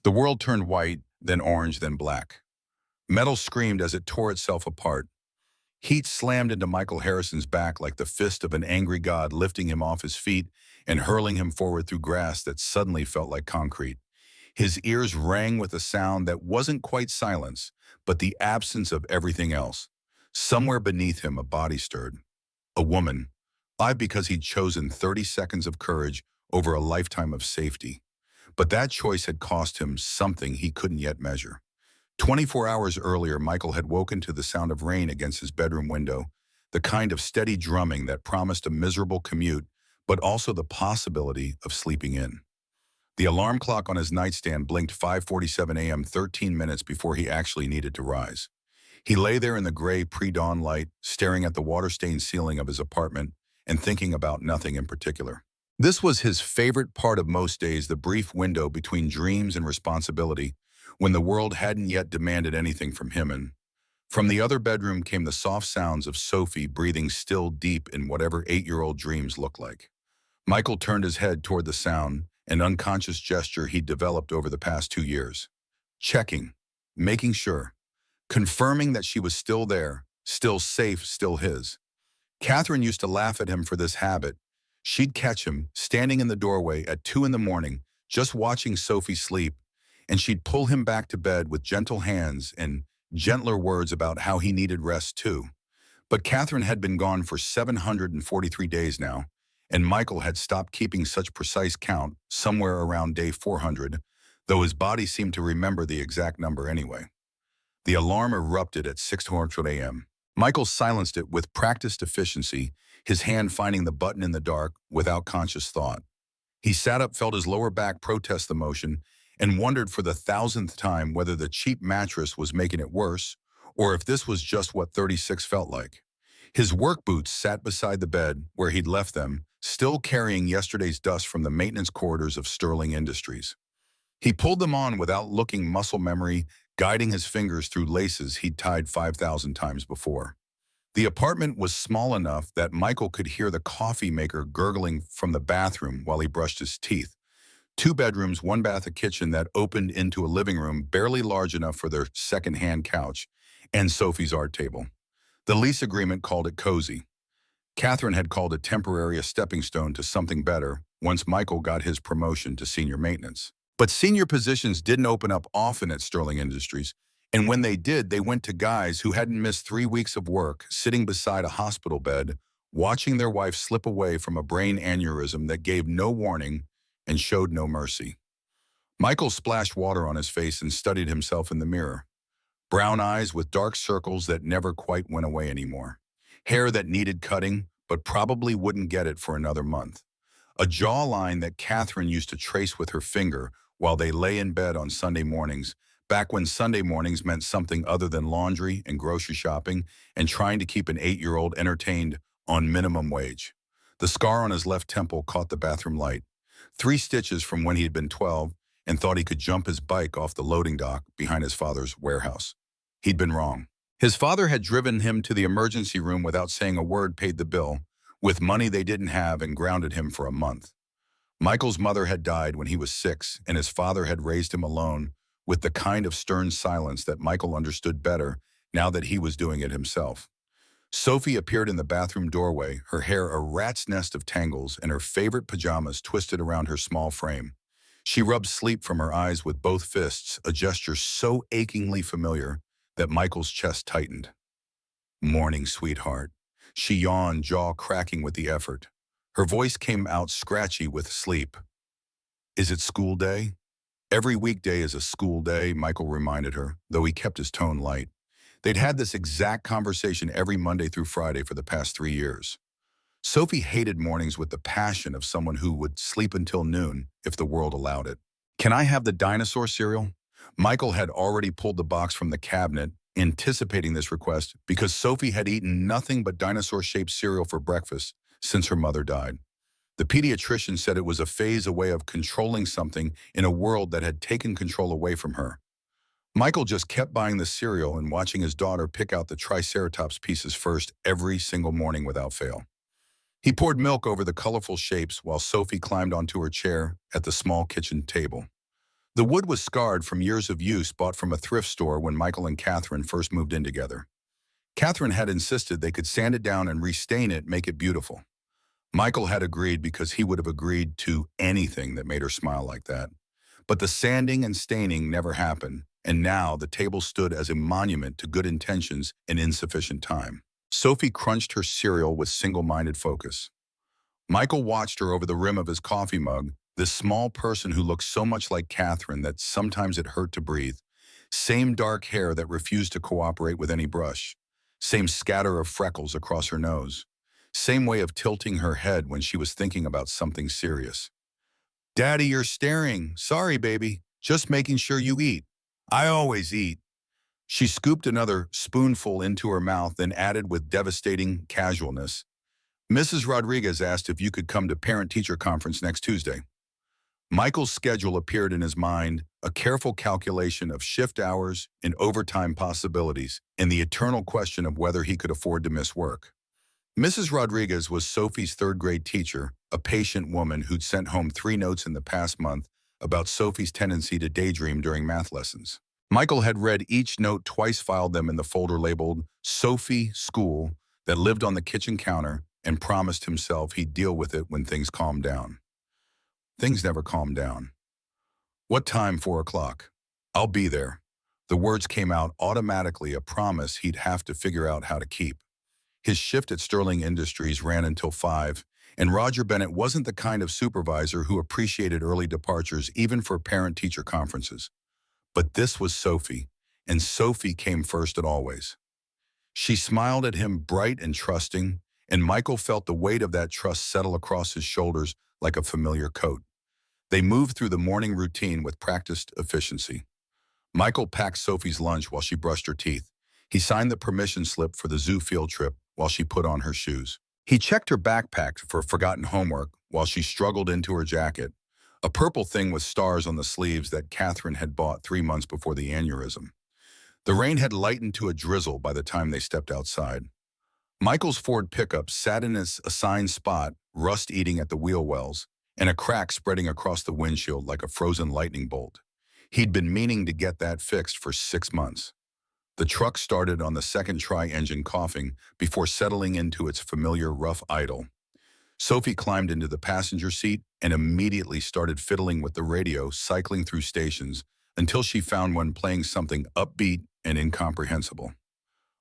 The world turned white, then orange, then black. Metal screamed as it tore itself apart. Heat slammed into Michael Harrison's back like the fist of an angry god, lifting him off his feet and hurling him forward through grass that suddenly felt like concrete. His ears rang with a sound that wasn't quite silence, but the absence of everything else. Somewhere beneath him, a body stirred. A woman, alive because he'd chosen 30 seconds of courage over a lifetime of safety. But that choice had cost him something he couldn't yet measure. 24 hours earlier, Michael had woken to the sound of rain against his bedroom window, the kind of steady drumming that promised a miserable commute, but also the possibility of sleeping in. The alarm clock on his nightstand blinked 5:47 a.m., 13 minutes before he actually needed to rise. He lay there in the gray pre-dawn light, staring at the water-stained ceiling of his apartment and thinking about nothing in particular. This was his favorite part of most days, the brief window between dreams and responsibility, when the world hadn't yet demanded anything from him. And from the other bedroom came the soft sounds of Sophie breathing still deep in whatever 8-year-old dreams look like. Michael turned his head toward the sound, an unconscious gesture he'd developed over the past 2 years. Checking, making sure, confirming that she was still there, still safe, still his. Catherine used to laugh at him for this habit. She'd catch him standing in the doorway at 2 in the morning, just watching Sophie sleep, and she'd pull him back to bed with gentle hands and gentler words about how he needed rest too. But Catherine had been gone for 743 days now, and Michael had stopped keeping such precise count somewhere around day 400, though his body seemed to remember the exact number anyway. The alarm erupted at 6:00 a.m. Michael silenced it with practiced efficiency, his hand finding the button in the dark without conscious thought. He sat up, felt his lower back protest the motion, and wondered for the thousandth time whether the cheap mattress was making it worse, or if this was just what 36 felt like. His work boots sat beside the bed where he'd left them, still carrying yesterday's dust from the maintenance corridors of Sterling Industries. He pulled them on without looking, muscle memory guiding his fingers through laces he'd tied 5,000 times before. The apartment was small enough that Michael could hear the coffee maker gurgling from the bathroom while he brushed his teeth. 2 bedrooms, 1 bath, a kitchen that opened into a living room barely large enough for their second-hand couch, and Sophie's art table. The lease agreement called it cozy. Catherine had called it temporary, a stepping stone to something better once Michael got his promotion to senior maintenance. But senior positions didn't open up often at Sterling Industries, and when they did, they went to guys who hadn't missed 3 weeks of work, sitting beside a hospital bed, watching their wife slip away from a brain aneurysm that gave no warning and showed no mercy. Michael splashed water on his face and studied himself in the mirror. Brown eyes with dark circles that never quite went away anymore. Hair that needed cutting, but probably wouldn't get it for another month. A jawline that Catherine used to trace with her finger while they lay in bed on Sunday mornings, back when Sunday mornings meant something other than laundry and grocery shopping and trying to keep an 8-year-old entertained on minimum wage. The scar on his left temple caught the bathroom light. 3 stitches from when he had been 12 and thought he could jump his bike off the loading dock behind his father's warehouse. He'd been wrong. His father had driven him to the emergency room without saying a word, paid the bill, with money they didn't have, and grounded him for a month. Michael's mother had died when he was 6, and his father had raised him alone with the kind of stern silence that Michael understood better now that he was doing it himself. Sophie appeared in the bathroom doorway, her hair a rat's nest of tangles and her favorite pajamas twisted around her small frame. She rubbed sleep from her eyes with both fists, a gesture so achingly familiar that Michael's chest tightened. "Morning, sweetheart." She yawned, jaw cracking with the effort. Her voice came out scratchy with sleep. "Is it school day?" "Every weekday is a school day," Michael reminded her, though he kept his tone light. They'd had this exact conversation every Monday through Friday for the past 3 years. Sophie hated mornings with the passion of someone who would sleep until noon if the world allowed it. "Can I have the dinosaur cereal?" Michael had already pulled the box from the cabinet, anticipating this request because Sophie had eaten nothing but dinosaur-shaped cereal for breakfast since her mother died. The pediatrician said it was a phase, a way of controlling something in a world that had taken control away from her. Michael just kept buying the cereal and watching his daughter pick out the Triceratops pieces first every single morning without fail. He poured milk over the colorful shapes while Sophie climbed onto her chair at the small kitchen table. The wood was scarred from years of use bought from a thrift store when Michael and Catherine first moved in together. Catherine had insisted they could sand it down and restain it, make it beautiful. Michael had agreed because he would have agreed to anything that made her smile like that. But the sanding and staining never happened, and now the table stood as a monument to good intentions and insufficient time. Sophie crunched her cereal with single-minded focus. Michael watched her over the rim of his coffee mug, this small person who looked so much like Catherine that sometimes it hurt to breathe. Same dark hair that refused to cooperate with any brush. Same scatter of freckles across her nose. Same way of tilting her head when she was thinking about something serious. "Daddy, you're staring. Sorry, baby. Just making sure you eat." "I always eat." She scooped another spoonful into her mouth, then added with devastating casualness, "Mrs. Rodriguez asked if you could come to parent-teacher conference next Tuesday." Michael's schedule appeared in his mind, a careful calculation of shift hours and overtime possibilities, and the eternal question of whether he could afford to miss work. Mrs. Rodriguez was Sophie's third-grade teacher, a patient woman who'd sent home 3 notes in the past month about Sophie's tendency to daydream during math lessons. Michael had read each note twice, filed them in the folder labeled Sophie School that lived on the kitchen counter, and promised himself he'd deal with it when things calmed down. Things never calmed down. "What time? 4 o'clock. I'll be there." The words came out automatically, a promise he'd have to figure out how to keep. His shift at Sterling Industries ran until 5, and Roger Bennett wasn't the kind of supervisor who appreciated early departures even for parent-teacher conferences. But this was Sophie, and Sophie came first and always. She smiled at him, bright and trusting, and Michael felt the weight of that trust settle across his shoulders like a familiar coat. They moved through the morning routine with practiced efficiency. Michael packed Sophie's lunch while she brushed her teeth. He signed the permission slip for the zoo field trip while she put on her shoes. He checked her backpack for forgotten homework while she struggled into her jacket, a purple thing with stars on the sleeves that Catherine had bought 3 months before the aneurysm. The rain had lightened to a drizzle by the time they stepped outside. Michael's Ford pickup sat in its assigned spot, rust eating at the wheel wells, and a crack spreading across the windshield like a frozen lightning bolt. He'd been meaning to get that fixed for 6 months. The truck started on the second try, engine coughing, before settling into its familiar rough idle. Sophie climbed into the passenger seat and immediately started fiddling with the radio, cycling through stations until she found one playing something upbeat and incomprehensible.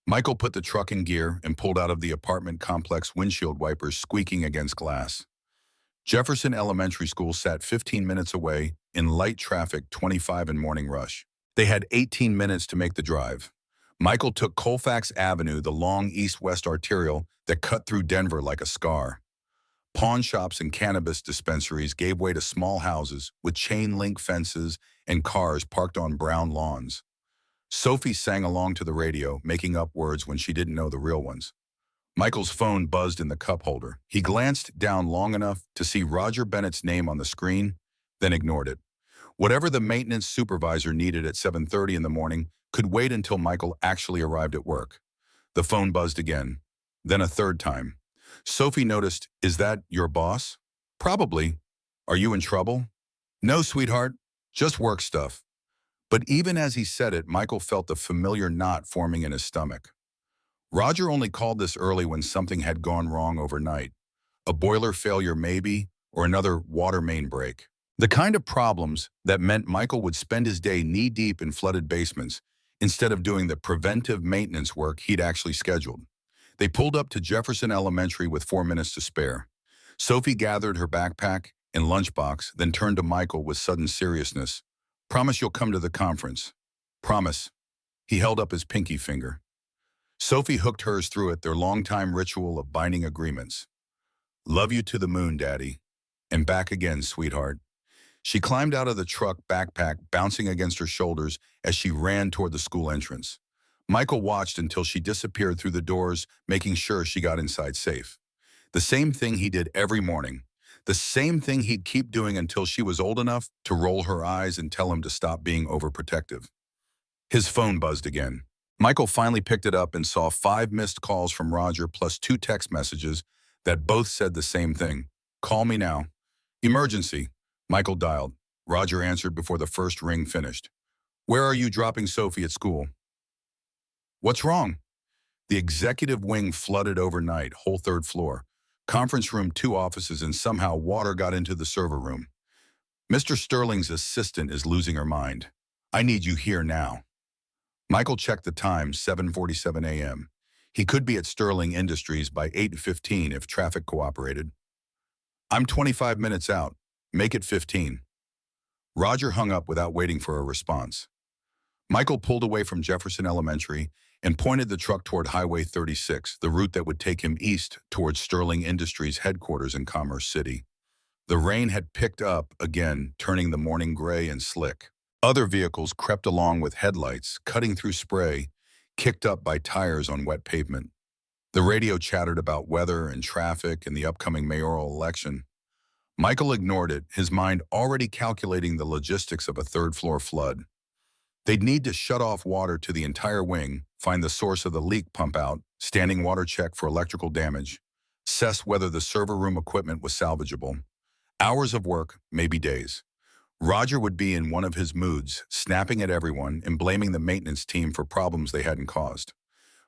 Michael put the truck in gear and pulled out of the apartment complex, windshield wipers squeaking against glass. Jefferson Elementary School sat 15 minutes away in light traffic, 25 in morning rush. They had 18 minutes to make the drive. Michael took Colfax Avenue, the long east-west arterial that cut through Denver like a scar. Pawn shops and cannabis dispensaries gave way to small houses with chain-link fences and cars parked on brown lawns. Sophie sang along to the radio, making up words when she didn't know the real ones. Michael's phone buzzed in the cup holder. He glanced down long enough to see Roger Bennett's name on the screen, then ignored it. Whatever the maintenance supervisor needed at 7:30 in the morning could wait until Michael actually arrived at work. The phone buzzed again, then a third time. Sophie noticed, "Is that your boss?" "Probably. Are you in trouble?" "No, sweetheart. Just work stuff." But even as he said it, Michael felt the familiar knot forming in his stomach. Roger only called this early when something had gone wrong overnight. A boiler failure maybe, or another water main break. The kind of problems that meant Michael would spend his day knee-deep in flooded basements instead of doing the preventive maintenance work he'd actually scheduled. They pulled up to Jefferson Elementary with 4 minutes to spare. Sophie gathered her backpack and lunchbox, then turned to Michael with sudden seriousness. "Promise you'll come to the conference." "Promise." He held up his pinky finger. Sophie hooked hers through it, their long-time ritual of binding agreements. "Love you to the moon, Daddy. And back again, sweetheart." She climbed out of the truck, backpack bouncing against her shoulders as she ran toward the school entrance. Michael watched until she disappeared through the doors, making sure she got inside safe. The same thing he did every morning. The same thing he'd keep doing until she was old enough to roll her eyes and tell him to stop being overprotective. His phone buzzed again. Michael finally picked it up and saw 5 missed calls from Roger plus 2 text messages that both said the same thing. "Call me now." "Emergency." Michael dialed. Roger answered before the first ring finished. Where are you dropping Sophie at school? What's wrong? The executive wing flooded overnight, whole third floor. Conference room, two offices, and somehow water got into the server room. Mr. Sterling's assistant is losing her mind. I need you here now. Michael checked the time, 7:47 a.m. He could be at Sterling Industries by 8:15 if traffic cooperated. I'm 25 minutes out. Make it 15. Roger hung up without waiting for a response. Michael pulled away from Jefferson Elementary and pointed the truck toward Highway 36, the route that would take him east towards Sterling Industries headquarters in Commerce City. The rain had picked up again, turning the morning gray and slick. Other vehicles crept along with headlights, cutting through spray, kicked up by tires on wet pavement. The radio chattered about weather and traffic and the upcoming mayoral election. Michael ignored it, his mind already calculating the logistics of a third-floor flood. They'd need to shut off water to the entire wing, find the source of the leak, pump out, standing water check for electrical damage, assess whether the server room equipment was salvageable. Hours of work, maybe days. Roger would be in one of his moods, snapping at everyone and blaming the maintenance team for problems they hadn't caused.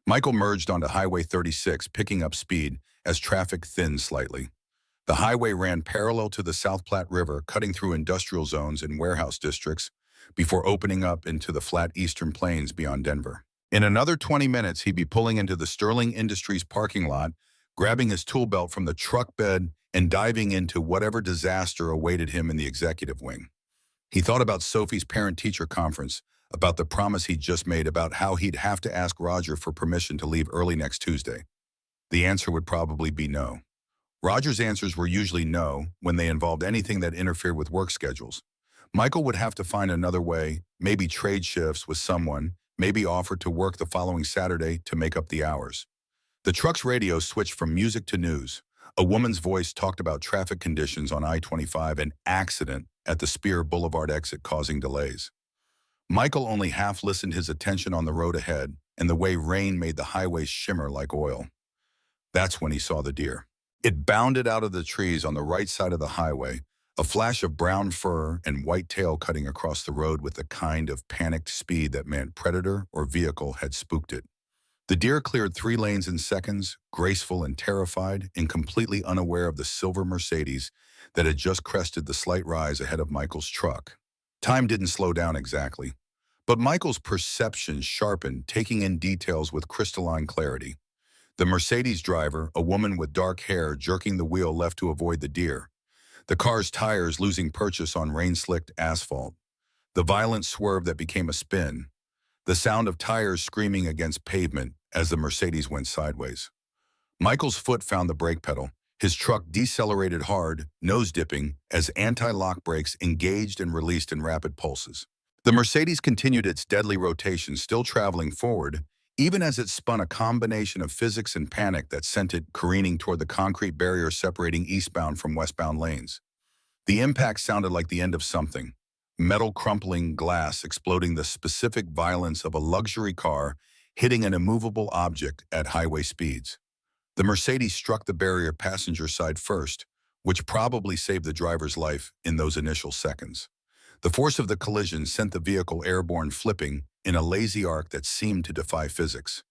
Michael merged onto Highway 36, picking up speed as traffic thinned slightly. The highway ran parallel to the South Platte River, cutting through industrial zones and warehouse districts before opening up into the flat eastern plains beyond Denver. In another 20 minutes, he'd be pulling into the Sterling Industries parking lot, grabbing his tool belt from the truck bed and diving into whatever disaster awaited him in the executive wing. He thought about Sophie's parent-teacher conference, about the promise he'd just made, about how he'd have to ask Roger for permission to leave early next Tuesday. The answer would probably be no. Roger's answers were usually no when they involved anything that interfered with work schedules. Michael would have to find another way, maybe trade shifts with someone, maybe offer to work the following Saturday to make up the hours. The truck's radio switched from music to news. A woman's voice talked about traffic conditions on I-25, an accident at the Spear Boulevard exit causing delays. Michael only half listened, his attention on the road ahead and the way rain made the highway shimmer like oil. That's when he saw the deer. It bounded out of the trees on the right side of the highway, a flash of brown fur and white tail cutting across the road with the kind of panicked speed that meant predator or vehicle had spooked it. The deer cleared 3 lanes in seconds, graceful and terrified, and completely unaware of the silver Mercedes that had just crested the slight rise ahead of Michael's truck. Time didn't slow down exactly, but Michael's perception sharpened, taking in details with crystalline clarity. The Mercedes driver, a woman with dark hair, jerking the wheel left to avoid the deer. The car's tires losing purchase on rain-slicked asphalt. The violent swerve that became a spin. The sound of tires screaming against pavement as the Mercedes went sideways. Michael's foot found the brake pedal. His truck decelerated hard, nose-dipping, as anti-lock brakes engaged and released in rapid pulses. The Mercedes continued its deadly rotation, still traveling forward, even as it spun, a combination of physics and panic that sent it careening toward the concrete barrier separating eastbound from westbound lanes. The impact sounded like the end of something. Metal crumpling, glass exploding, the specific violence of a luxury car hitting an immovable object at highway speeds. The Mercedes struck the barrier passenger side first, which probably saved the driver's life in those initial seconds. The force of the collision sent the vehicle airborne, flipping in a lazy arc that seemed to defy physics.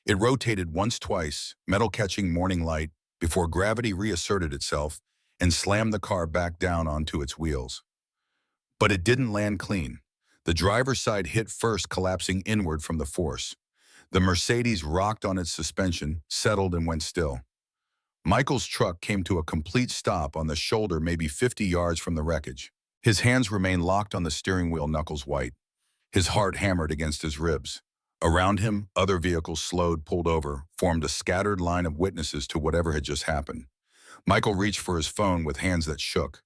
It rotated once, twice, metal catching morning light, before gravity reasserted itself and slammed the car back down onto its wheels. But it didn't land clean. The driver's side hit first, collapsing inward from the force. The Mercedes rocked on its suspension, settled, and went still. Michael's truck came to a complete stop on the shoulder, maybe 50 yards from the wreckage. His hands remained locked on the steering wheel, knuckles white. His heart hammered against his ribs. Around him, other vehicles slowed, pulled over, formed a scattered line of witnesses to whatever had just happened. Michael reached for his phone with hands that shook.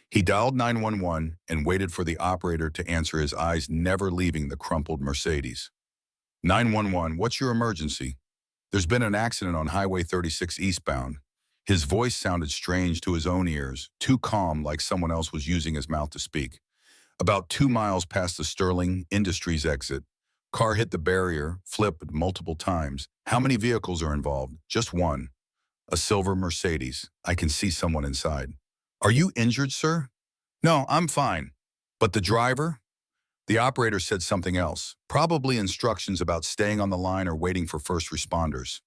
He dialed 911 and waited for the operator to answer, his eyes never leaving the crumpled Mercedes. 911, what's your emergency? There's been an accident on Highway 36 eastbound. His voice sounded strange to his own ears, too calm, like someone else was using his mouth to speak. About 2 miles past the Sterling Industries exit, car hit the barrier, flipped multiple times. How many vehicles are involved? Just one. A silver Mercedes. I can see someone inside. Are you injured, sir? No, I'm fine. But the driver? The operator said something else, probably instructions about staying on the line or waiting for first responders.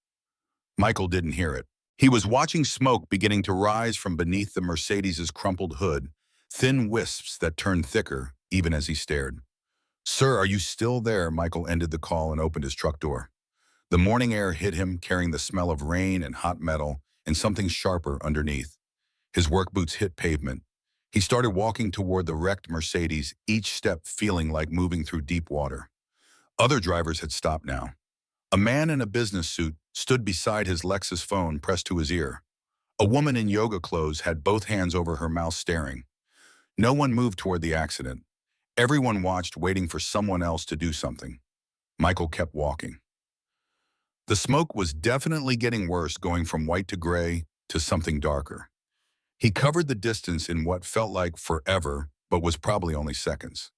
Michael didn't hear it. He was watching smoke beginning to rise from beneath the Mercedes's crumpled hood, thin wisps that turned thicker even as he stared. "Sir, are you still there?" Michael ended the call and opened his truck door. The morning air hit him, carrying the smell of rain and hot metal and something sharper underneath. His work boots hit pavement. He started walking toward the wrecked Mercedes, each step feeling like moving through deep water. Other drivers had stopped now. A man in a business suit stood beside his Lexus phone pressed to his ear. A woman in yoga clothes had both hands over her mouth staring. No one moved toward the accident. Everyone watched, waiting for someone else to do something. Michael kept walking. The smoke was definitely getting worse, going from white to gray to something darker. He covered the distance in what felt like forever, but was probably only seconds.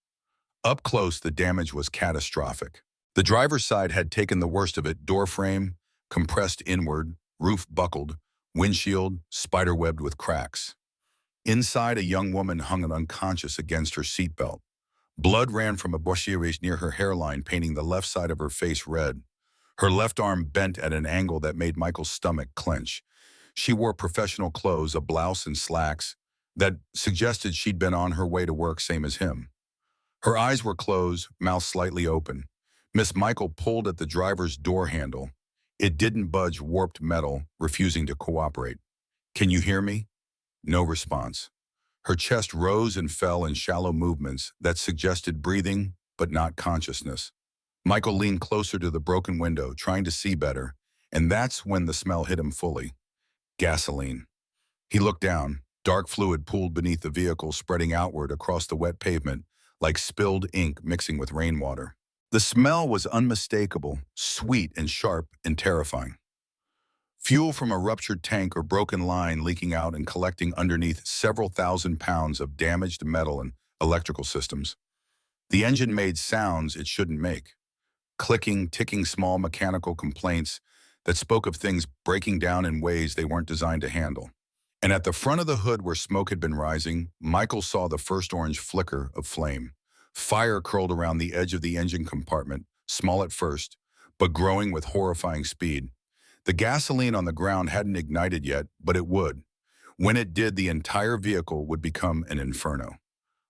Up close, the damage was catastrophic. The driver's side had taken the worst of it: door frame compressed inward, roof buckled, windshield spiderwebbed with cracks. Inside, a young woman hung unconscious against her seatbelt. Blood ran from a bouchée near her hairline, painting the left side of her face red. Her left arm bent at an angle that made Michael's stomach clench. She wore professional clothes, a blouse and slacks, that suggested she'd been on her way to work, same as him. Her eyes were closed, mouth slightly open. Miss Michael pulled at the driver's door handle. It didn't budge, warped metal, refusing to cooperate. "Can you hear me?" No response. Her chest rose and fell in shallow movements that suggested breathing, but not consciousness. Michael leaned closer to the broken window, trying to see better, and that's when the smell hit him fully. Gasoline. He looked down. Dark fluid pooled beneath the vehicle, spreading outward across the wet pavement, like spilled ink mixing with rainwater. The smell was unmistakable, sweet and sharp and terrifying. Fuel from a ruptured tank or broken line leaking out and collecting underneath several thousand pounds of damaged metal and electrical systems. The engine made sounds it shouldn't make. Clicking, ticking small mechanical complaints that spoke of things breaking down in ways they weren't designed to handle. And at the front of the hood, where smoke had been rising, Michael saw the first orange flicker of flame. Fire curled around the edge of the engine compartment, small at first, but growing with horrifying speed. The gasoline on the ground hadn't ignited yet, but it would. When it did, the entire vehicle would become an inferno.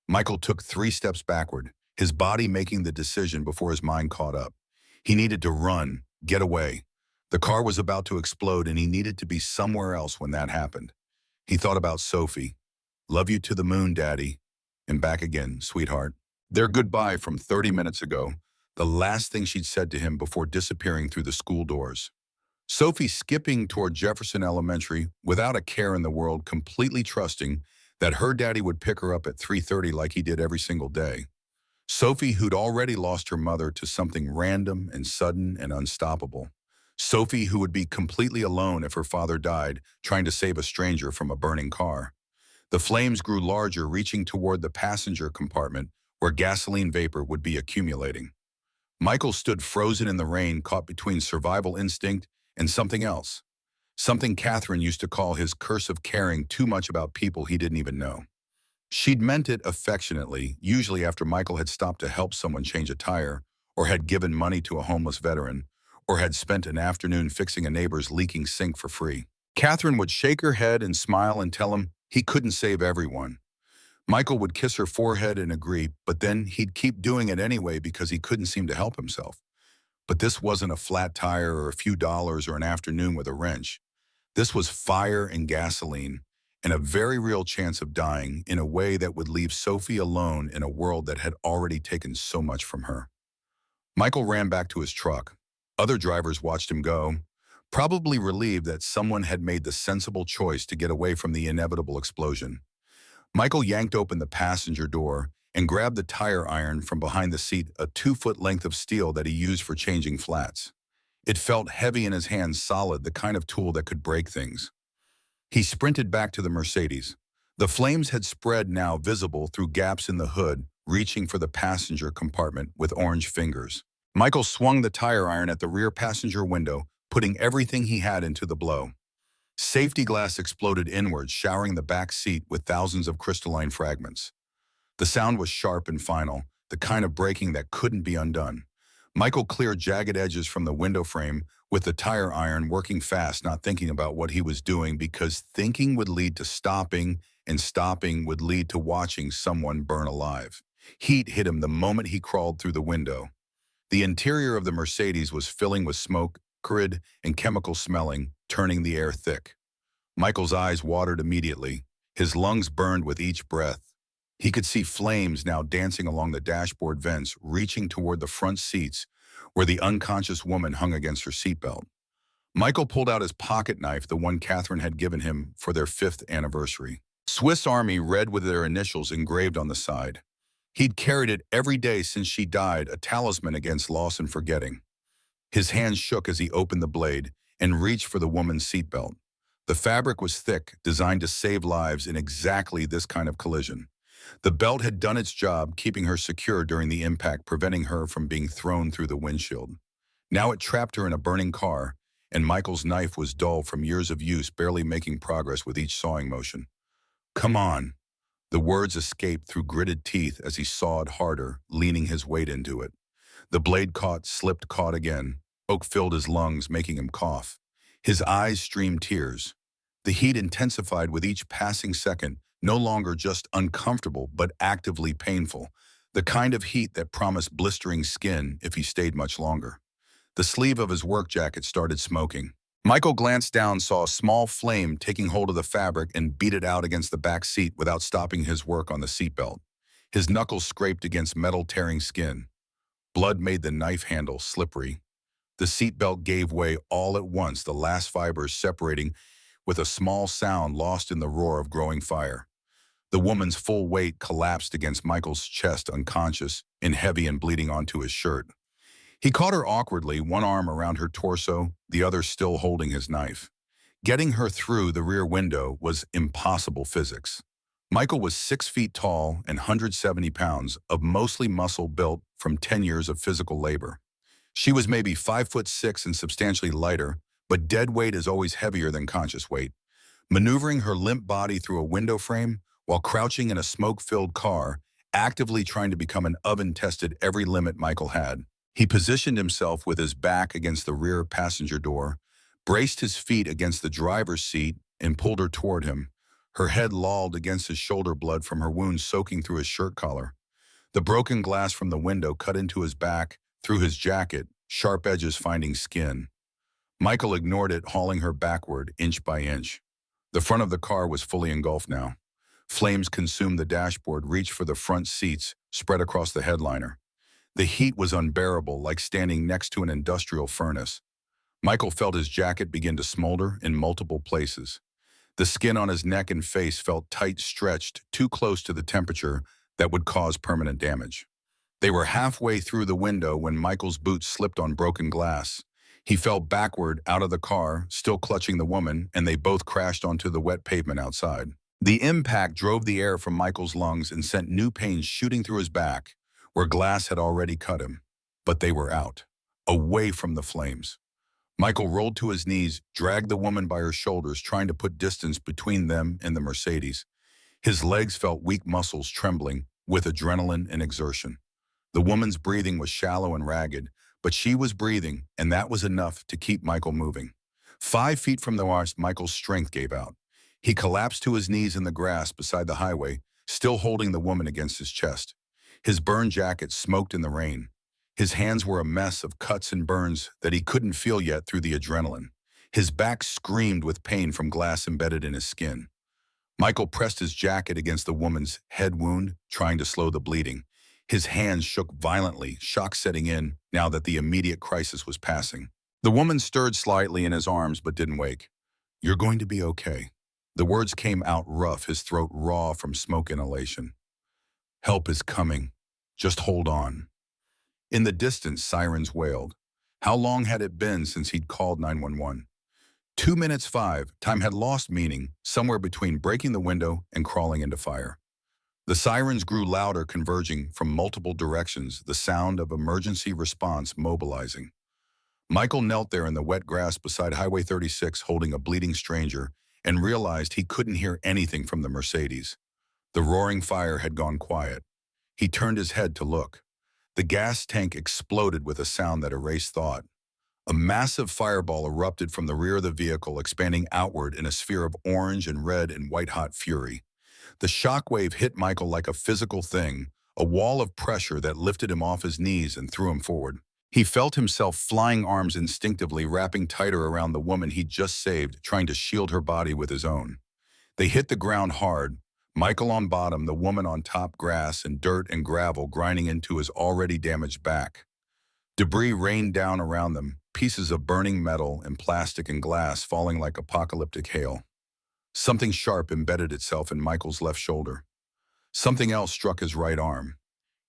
Michael took 3 steps backward, his body making the decision before his mind caught up. He needed to run, get away. The car was about to explode, and he needed to be somewhere else when that happened. He thought about Sophie. "Love you to the moon, Daddy." And back again, sweetheart. Their goodbye from 30 minutes ago, the last thing she'd said to him before disappearing through the school doors. Sophie skipping toward Jefferson Elementary without a care in the world, completely trusting that her daddy would pick her up at 3:30 like he did every single day. Sophie, who'd already lost her mother to something random and sudden and unstoppable. Sophie, who would be completely alone if her father died, trying to save a stranger from a burning car. The flames grew larger, reaching toward the passenger compartment where gasoline vapor would be accumulating. Michael stood frozen in the rain, caught between survival instinct and something else. Something Catherine used to call his curse of caring too much about people he didn't even know. She'd meant it affectionately, usually after Michael had stopped to help someone change a tire, or had given money to a homeless veteran, or had spent an afternoon fixing a neighbor's leaking sink for free. Catherine would shake her head and smile and tell him he couldn't save everyone. Michael would kiss her forehead and agree, but then he'd keep doing it anyway because he couldn't seem to help himself. But this wasn't a flat tire or a few dollars or an afternoon with a wrench. This was fire and gasoline, and a very real chance of dying in a way that would leave Sophie alone in a world that had already taken so much from her. Michael ran back to his truck. Other drivers watched him go, probably relieved that someone had made the sensible choice to get away from the inevitable explosion. Michael yanked open the passenger door and grabbed the tire iron from behind the seat, a 2-foot length of steel that he used for changing flats. It felt heavy in his hands, solid, the kind of tool that could break things. He sprinted back to the Mercedes. The flames had spread, now visible through gaps in the hood, reaching for the passenger compartment with orange fingers. Michael swung the tire iron at the rear passenger window, putting everything he had into the blow. Safety glass exploded inward, showering the back seat with thousands of crystalline fragments. The sound was sharp and final, the kind of braking that couldn't be undone. Michael cleared jagged edges from the window frame with the tire iron working fast, not thinking about what he was doing because thinking would lead to stopping and stopping would lead to watching someone burn alive. Heat hit him the moment he crawled through the window. The interior of the Mercedes was filling with smoke, acrid, and chemical smelling, turning the air thick. Michael's eyes watered immediately. His lungs burned with each breath. He could see flames now dancing along the dashboard vents, reaching toward the front seats where the unconscious woman hung against her seatbelt. Michael pulled out his pocket knife, the one Catherine had given him for their 5th anniversary. Swiss Army red with their initials engraved on the side. He'd carried it every day since she died, a talisman against loss and forgetting. His hands shook as he opened the blade and reached for the woman's seatbelt. The fabric was thick, designed to save lives in exactly this kind of collision. The belt had done its job, keeping her secure during the impact, preventing her from being thrown through the windshield. Now it trapped her in a burning car, and Michael's knife was dull from years of use, barely making progress with each sawing motion. "Come on." The words escaped through gritted teeth as he sawed harder, leaning his weight into it. The blade caught again. Oak filled his lungs, making him cough. His eyes streamed tears. The heat intensified with each passing second, no longer just uncomfortable, but actively painful. The kind of heat that promised blistering skin if he stayed much longer. The sleeve of his work jacket started smoking. Michael glanced down, saw a small flame taking hold of the fabric and beat it out against the back seat without stopping his work on the seatbelt. His knuckles scraped against metal, tearing skin. Blood made the knife handle slippery. The seatbelt gave way all at once, the last fibers separating with a small sound lost in the roar of growing fire. The woman's full weight collapsed against Michael's chest, unconscious and heavy and bleeding onto his shirt. He caught her awkwardly, one arm around her torso, the other still holding his knife. Getting her through the rear window was impossible physics. Michael was 6 feet tall and 170 pounds of mostly muscle built from 10 years of physical labor. She was maybe 5'6" and substantially lighter, but dead weight is always heavier than conscious weight. Maneuvering her limp body through a window frame while crouching in a smoke-filled car, actively trying to become an oven tested every limit Michael had. He positioned himself with his back against the rear passenger door, braced his feet against the driver's seat, and pulled her toward him. Her head lolled against his shoulder, blood from her wounds soaking through his shirt collar. The broken glass from the window cut into his back, through his jacket, sharp edges finding skin. Michael ignored it, hauling her backward, inch by inch. The front of the car was fully engulfed now. Flames consumed the dashboard, reached for the front seats, spread across the headliner. The heat was unbearable, like standing next to an industrial furnace. Michael felt his jacket begin to smolder in multiple places. The skin on his neck and face felt tight, stretched, too close to the temperature that would cause permanent damage. They were halfway through the window when Michael's boots slipped on broken glass. He fell backward out of the car, still clutching the woman, and they both crashed onto the wet pavement outside. The impact drove the air from Michael's lungs and sent new pains shooting through his back, where glass had already cut him. But they were out, away from the flames. Michael rolled to his knees, dragged the woman by her shoulders, trying to put distance between them and the Mercedes. His legs felt weak muscles trembling with adrenaline and exertion. The woman's breathing was shallow and ragged, but she was breathing, and that was enough to keep Michael moving. 5 feet from the arch, Michael's strength gave out. He collapsed to his knees in the grass beside the highway, still holding the woman against his chest. His burned jacket smoked in the rain. His hands were a mess of cuts and burns that he couldn't feel yet through the adrenaline. His back screamed with pain from glass embedded in his skin. Michael pressed his jacket against the woman's head wound, trying to slow the bleeding. His hands shook violently, shock setting in now that the immediate crisis was passing. The woman stirred slightly in his arms but didn't wake. "You're going to be okay." The words came out rough, his throat raw from smoke inhalation. "Help is coming. Just hold on." In the distance, sirens wailed. How long had it been since he'd called 911? 2 minutes 5, time had lost meaning, somewhere between breaking the window and crawling into fire. The sirens grew louder, converging from multiple directions, the sound of emergency response mobilizing. Michael knelt there in the wet grass beside Highway 36, holding a bleeding stranger, and realized he couldn't hear anything from the Mercedes. The roaring fire had gone quiet. He turned his head to look. The gas tank exploded with a sound that erased thought. A massive fireball erupted from the rear of the vehicle, expanding outward in a sphere of orange and red and white-hot fury. The shockwave hit Michael like a physical thing, a wall of pressure that lifted him off his knees and threw him forward. He felt himself flying, arms instinctively wrapping tighter around the woman he'd just saved, trying to shield her body with his own. They hit the ground hard, Michael on bottom, the woman on top, grass and dirt and gravel grinding into his already damaged back. Debris rained down around them, pieces of burning metal and plastic and glass falling like apocalyptic hail. Something sharp embedded itself in Michael's left shoulder. Something else struck his right arm.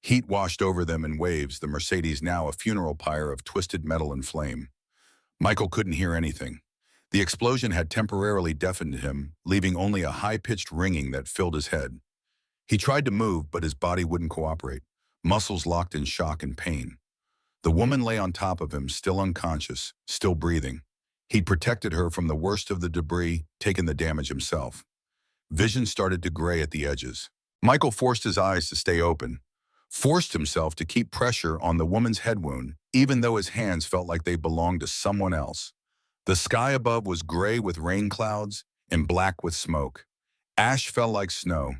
Heat washed over them in waves, the Mercedes now a funeral pyre of twisted metal and flame. Michael couldn't hear anything. The explosion had temporarily deafened him, leaving only a high-pitched ringing that filled his head. He tried to move, but his body wouldn't cooperate, muscles locked in shock and pain. The woman lay on top of him, still unconscious, still breathing. He'd protected her from the worst of the debris, taken the damage himself. Vision started to gray at the edges. Michael forced his eyes to stay open, forced himself to keep pressure on the woman's head wound, even though his hands felt like they belonged to someone else. The sky above was gray with rain clouds and black with smoke. Ash fell like snow.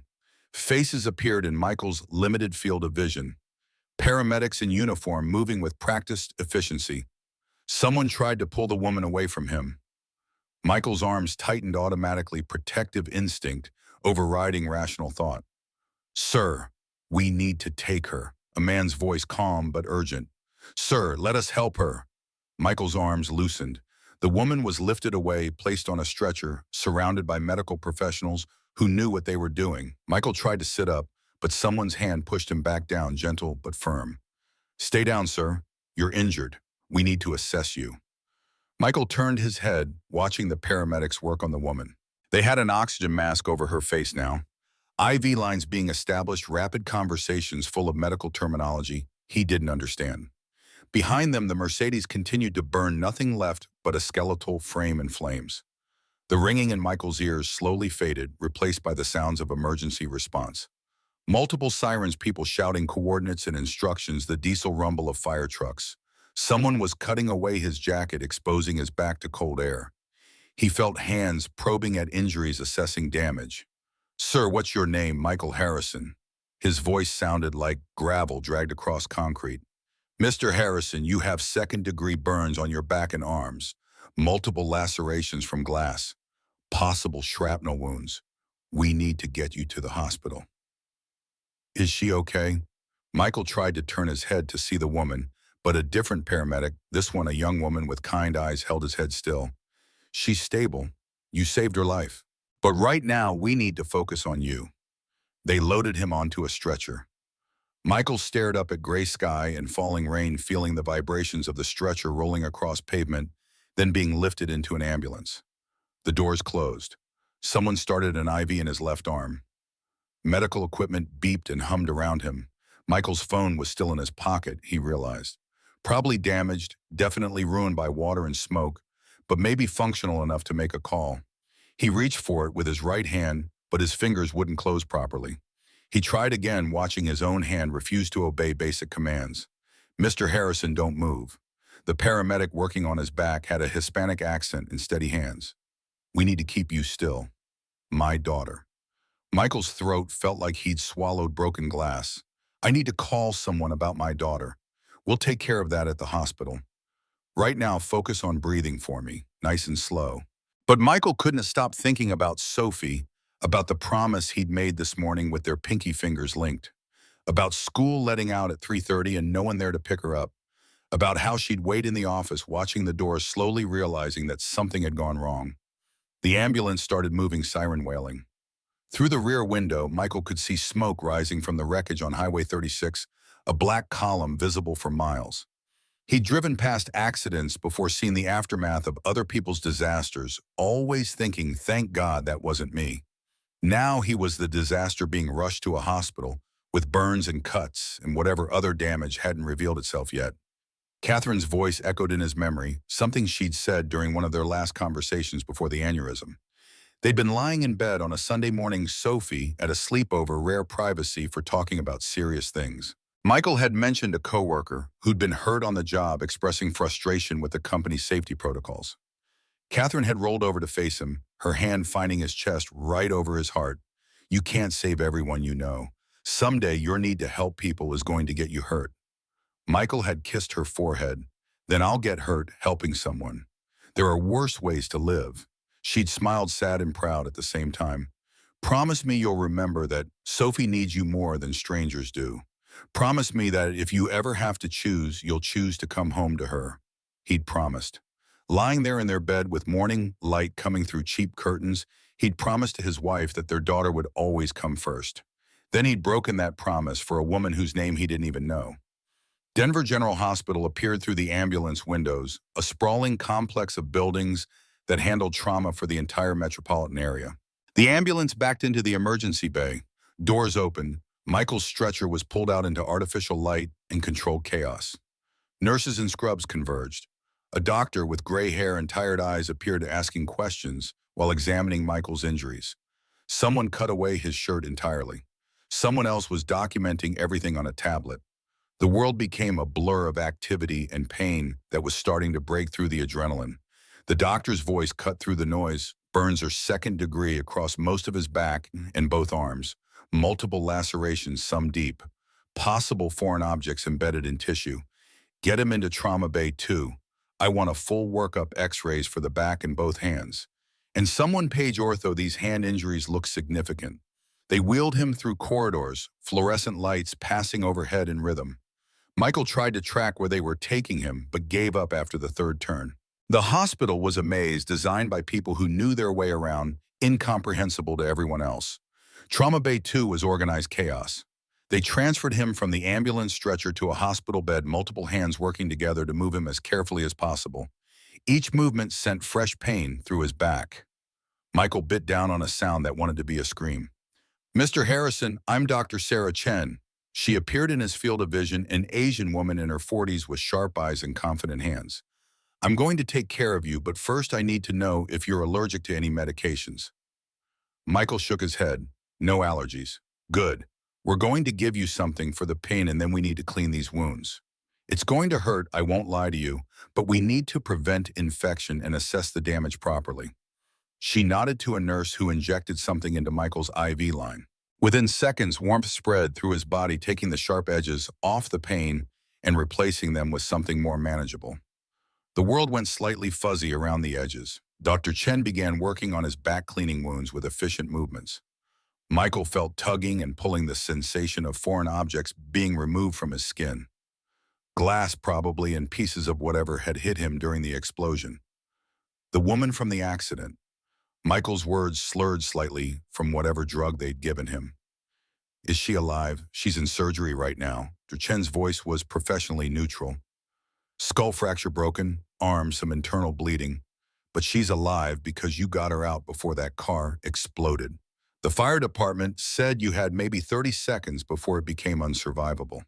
Faces appeared in Michael's limited field of vision. Paramedics in uniform moving with practiced efficiency. Someone tried to pull the woman away from him. Michael's arms tightened automatically, protective instinct overriding rational thought. "Sir, we need to take her," a man's voice calm but urgent. "Sir, let us help her." Michael's arms loosened. The woman was lifted away, placed on a stretcher, surrounded by medical professionals who knew what they were doing. Michael tried to sit up, but someone's hand pushed him back down, gentle but firm. "Stay down, sir. You're injured. We need to assess you." Michael turned his head, watching the paramedics work on the woman. They had an oxygen mask over her face now. IV lines being established, rapid conversations full of medical terminology he didn't understand. Behind them, the Mercedes continued to burn, nothing left but a skeletal frame in flames. The ringing in Michael's ears slowly faded, replaced by the sounds of emergency response. Multiple sirens, people shouting coordinates and instructions, the diesel rumble of fire trucks. Someone was cutting away his jacket, exposing his back to cold air. He felt hands probing at injuries, assessing damage. "Sir, what's your name?" "Michael Harrison." His voice sounded like gravel dragged across concrete. "Mr. Harrison, you have second-degree burns on your back and arms, multiple lacerations from glass, possible shrapnel wounds. We need to get you to the hospital." "Is she okay?" Michael tried to turn his head to see the woman, but a different paramedic, this one a young woman with kind eyes, held his head still. "She's stable. You saved her life. But right now, we need to focus on you." They loaded him onto a stretcher. Michael stared up at gray sky and falling rain, feeling the vibrations of the stretcher rolling across pavement, then being lifted into an ambulance. The doors closed. Someone started an IV in his left arm. Medical equipment beeped and hummed around him. Michael's phone was still in his pocket, he realized. Probably damaged, definitely ruined by water and smoke, but maybe functional enough to make a call. He reached for it with his right hand, but his fingers wouldn't close properly. He tried again, watching his own hand refuse to obey basic commands. "Mr. Harrison, don't move." The paramedic working on his back had a Hispanic accent and steady hands. "We need to keep you still. My daughter." Michael's throat felt like he'd swallowed broken glass. "I need to call someone about my daughter. We'll take care of that at the hospital. Right now, focus on breathing for me, nice and slow." But Michael couldn't stop thinking about Sophie, about the promise he'd made this morning with their pinky fingers linked, about school letting out at 3:30 and no one there to pick her up, about how she'd wait in the office watching the doors, slowly realizing that something had gone wrong. The ambulance started moving, siren wailing. Through the rear window, Michael could see smoke rising from the wreckage on Highway 36, a black column visible for miles. He'd driven past accidents before seeing the aftermath of other people's disasters, always thinking, thank God that wasn't me. Now he was the disaster, being rushed to a hospital with burns and cuts and whatever other damage hadn't revealed itself yet. Catherine's voice echoed in his memory, something she'd said during one of their last conversations before the aneurysm. They'd been lying in bed on a Sunday morning Sophie at a sleepover, rare privacy for talking about serious things. Michael had mentioned a coworker who'd been hurt on the job expressing frustration with the company's safety protocols. Catherine had rolled over to face him, her hand finding his chest right over his heart. You can't save everyone you know. Someday your need to help people is going to get you hurt. Michael had kissed her forehead. Then I'll get hurt helping someone. There are worse ways to live. She'd smiled sad and proud at the same time. Promise me you'll remember that Sophie needs you more than strangers do. Promise me that if you ever have to choose, you'll choose to come home to her. He'd promised. Lying there in their bed with morning light coming through cheap curtains, he'd promised to his wife that their daughter would always come first. Then he'd broken that promise for a woman whose name he didn't even know. Denver General Hospital appeared through the ambulance windows, a sprawling complex of buildings that handled trauma for the entire metropolitan area. The ambulance backed into the emergency bay. Doors opened. Michael's stretcher was pulled out into artificial light and controlled chaos. Nurses in scrubs converged. A doctor with gray hair and tired eyes appeared asking questions while examining Michael's injuries. Someone cut away his shirt entirely. Someone else was documenting everything on a tablet. The world became a blur of activity and pain that was starting to break through the adrenaline. The doctor's voice cut through the noise. Burns are second degree across most of his back and both arms. Multiple lacerations, some deep. Possible foreign objects embedded in tissue. Get him into trauma bay 2. I want a full workup x-rays for the back and both hands. And someone page ortho these hand injuries look significant. They wheeled him through corridors, fluorescent lights passing overhead in rhythm. Michael tried to track where they were taking him, but gave up after the third turn. The hospital was a maze designed by people who knew their way around, incomprehensible to everyone else. Trauma Bay 2 was organized chaos. They transferred him from the ambulance stretcher to a hospital bed, multiple hands working together to move him as carefully as possible. Each movement sent fresh pain through his back. Michael bit down on a sound that wanted to be a scream. Mr. Harrison, I'm Dr. Sarah Chen. She appeared in his field of vision, an Asian woman in her 40s with sharp eyes and confident hands. I'm going to take care of you, but first I need to know if you're allergic to any medications. Michael shook his head. No allergies. Good. We're going to give you something for the pain and then we need to clean these wounds. It's going to hurt, I won't lie to you, but we need to prevent infection and assess the damage properly. She nodded to a nurse who injected something into Michael's IV line. Within seconds, warmth spread through his body, taking the sharp edges off the pain and replacing them with something more manageable. The world went slightly fuzzy around the edges. Dr. Chen began working on his back, cleaning wounds with efficient movements. Michael felt tugging and pulling, the sensation of foreign objects being removed from his skin. Glass probably, and pieces of whatever had hit him during the explosion. The woman from the accident. Michael's words slurred slightly from whatever drug they'd given him. Is she alive? She's in surgery right now. Dr. Chen's voice was professionally neutral. Skull fracture broken, arm, some internal bleeding. But she's alive because you got her out before that car exploded. The fire department said you had maybe 30 seconds before it became unsurvivable.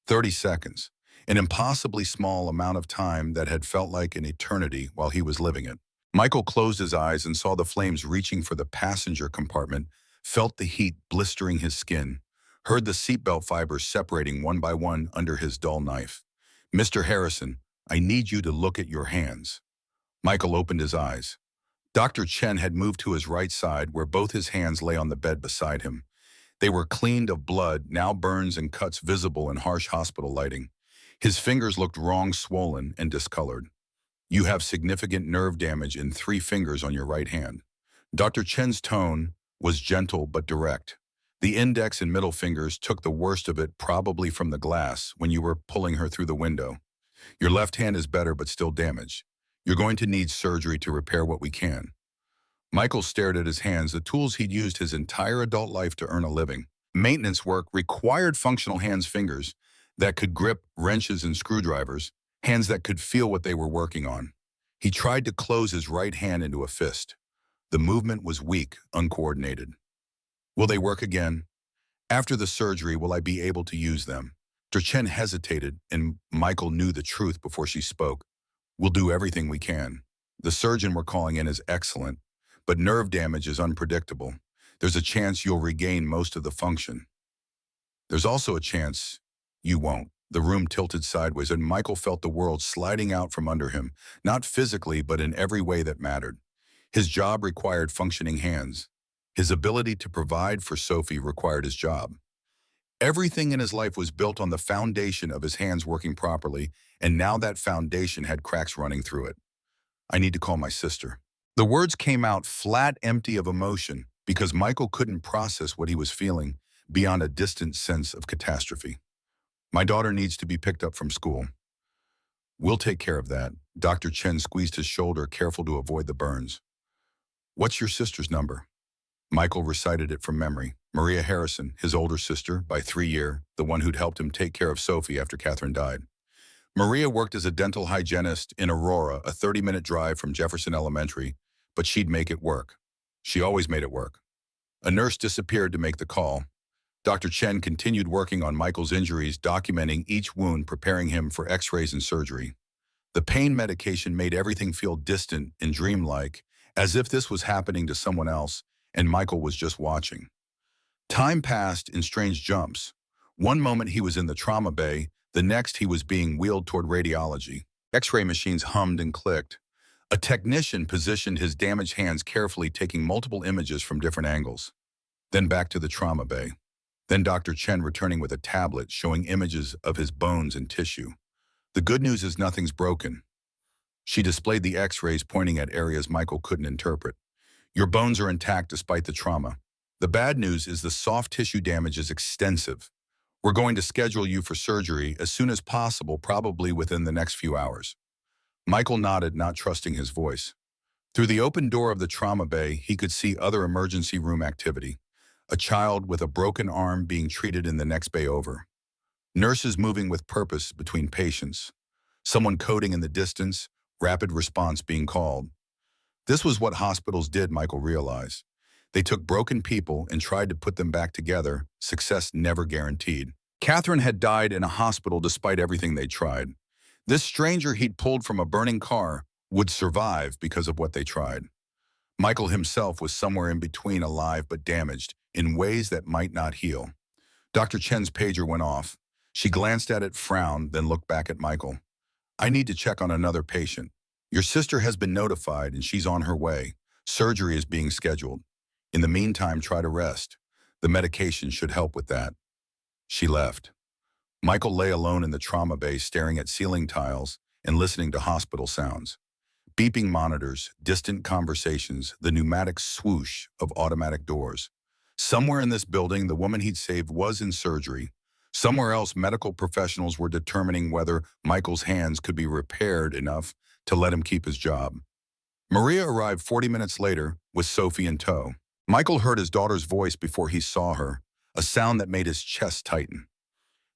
30 seconds, an impossibly small amount of time that had felt like an eternity while he was living it. Michael closed his eyes and saw the flames reaching for the passenger compartment, felt the heat blistering his skin, heard the seatbelt fibers separating one by one under his dull knife. Mr. Harrison, I need you to look at your hands. Michael opened his eyes. Dr. Chen had moved to his right side where both his hands lay on the bed beside him. They were cleaned of blood, now burns and cuts visible in harsh hospital lighting. His fingers looked wrong, swollen and discolored. You have significant nerve damage in 3 fingers on your right hand. Dr. Chen's tone was gentle but direct. The index and middle fingers took the worst of it, probably from the glass when you were pulling her through the window. Your left hand is better but still damaged. You're going to need surgery to repair what we can. Michael stared at his hands, the tools he'd used his entire adult life to earn a living. Maintenance work required functional hands, fingers that could grip wrenches and screwdrivers, hands that could feel what they were working on. He tried to close his right hand into a fist. The movement was weak, uncoordinated. Will they work again? After the surgery, will I be able to use them? Dr. Chen hesitated, and Michael knew the truth before she spoke. We'll do everything we can. The surgeon we're calling in is excellent, But nerve damage is unpredictable. There's a chance you'll regain most of the function. There's also a chance you won't. The room tilted sideways, and Michael felt the world sliding out from under him, not physically, but in every way that mattered. His job required functioning hands. His ability to provide for Sophie required his job. Everything in his life was built on the foundation of his hands working properly, and now that foundation had cracks running through it. I need to call my sister. The words came out flat, empty of emotion, because Michael couldn't process what he was feeling beyond a distant sense of catastrophe. My daughter needs to be picked up from school. We'll take care of that. Dr. Chen squeezed his shoulder, careful to avoid the burns. What's your sister's number? Michael recited it from memory. Maria Harrison, his older sister, by 3 years, the one who'd helped him take care of Sophie after Catherine died. Maria worked as a dental hygienist in Aurora, a 30-minute drive from Jefferson Elementary, but she'd make it work. She always made it work. A nurse disappeared to make the call. Dr. Chen continued working on Michael's injuries, documenting each wound, preparing him for x-rays and surgery. The pain medication made everything feel distant and dreamlike, as if this was happening to someone else, and Michael was just watching. Time passed in strange jumps. One moment he was in the trauma bay, the next he was being wheeled toward radiology. X-ray machines hummed and clicked. A technician positioned his damaged hands carefully, taking multiple images from different angles. Then back to the trauma bay. Then Dr. Chen returning with a tablet showing images of his bones and tissue. The good news is nothing's broken. She displayed the X-rays pointing at areas Michael couldn't interpret. Your bones are intact despite the trauma. The bad news is the soft tissue damage is extensive. We're going to schedule you for surgery as soon as possible, probably within the next few hours. Michael nodded, not trusting his voice. Through the open door of the trauma bay, he could see other emergency room activity. A child with a broken arm being treated in the next bay over. Nurses moving with purpose between patients. Someone coding in the distance, rapid response being called. This was what hospitals did, Michael realized. They took broken people and tried to put them back together, success never guaranteed. Catherine had died in a hospital despite everything they tried. This stranger he'd pulled from a burning car would survive because of what they tried. Michael himself was somewhere in between, alive but damaged, in ways that might not heal. Dr. Chen's pager went off. She glanced at it, frowned, then looked back at Michael. I need to check on another patient. Your sister has been notified and she's on her way. Surgery is being scheduled. In the meantime, try to rest. The medication should help with that. She left. Michael lay alone in the trauma bay, staring at ceiling tiles and listening to hospital sounds. Beeping monitors, distant conversations, the pneumatic swoosh of automatic doors. Somewhere in this building, the woman he'd saved was in surgery. Somewhere else, medical professionals were determining whether Michael's hands could be repaired enough to let him keep his job. Maria arrived 40 minutes later with Sophie in tow. Michael heard his daughter's voice before he saw her, a sound that made his chest tighten.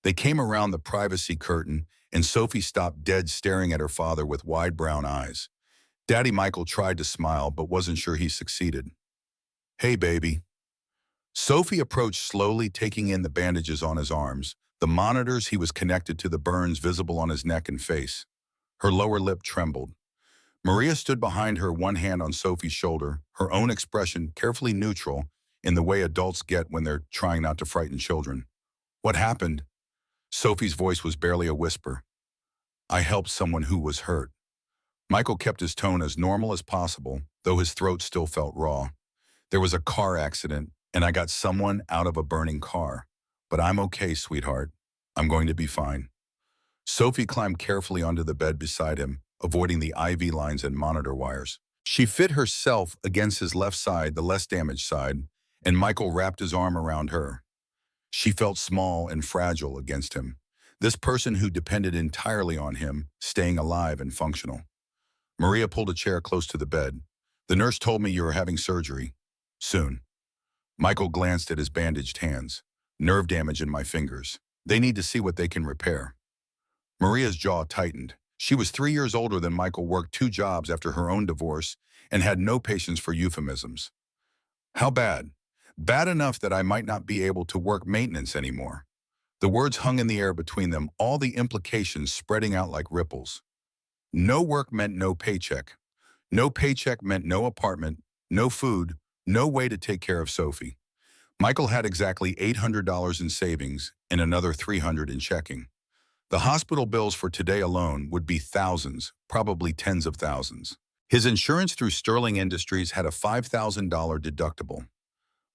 They came around the privacy curtain, and Sophie stopped dead, staring at her father with wide brown eyes. Daddy Michael tried to smile, but wasn't sure he succeeded. Hey, baby. Sophie approached slowly, taking in the bandages on his arms, the monitors he was connected to, the burns visible on his neck and face. Her lower lip trembled. Maria stood behind her, one hand on Sophie's shoulder, her own expression carefully neutral in the way adults get when they're trying not to frighten children. What happened? Sophie's voice was barely a whisper. I helped someone who was hurt. Michael kept his tone as normal as possible, though his throat still felt raw. There was a car accident, and I got someone out of a burning car. But I'm okay, sweetheart. I'm going to be fine. Sophie climbed carefully onto the bed beside him, avoiding the IV lines and monitor wires. She fit herself against his left side, the less damaged side, and Michael wrapped his arm around her. She felt small and fragile against him, this person who depended entirely on him, staying alive and functional. Maria pulled a chair close to the bed. The nurse told me you were having surgery. Soon. Michael glanced at his bandaged hands. Nerve damage in my fingers. They need to see what they can repair. Maria's jaw tightened. She was 3 years older than Michael, worked 2 jobs after her own divorce, and had no patience for euphemisms. How bad? Bad enough that I might not be able to work maintenance anymore. The words hung in the air between them, all the implications spreading out like ripples. No work meant no paycheck. No paycheck meant no apartment, no food, no way to take care of Sophie. Michael had exactly $800 in savings and another $300 in checking. The hospital bills for today alone would be thousands, probably tens of thousands. His insurance through Sterling Industries had a $5,000 deductible.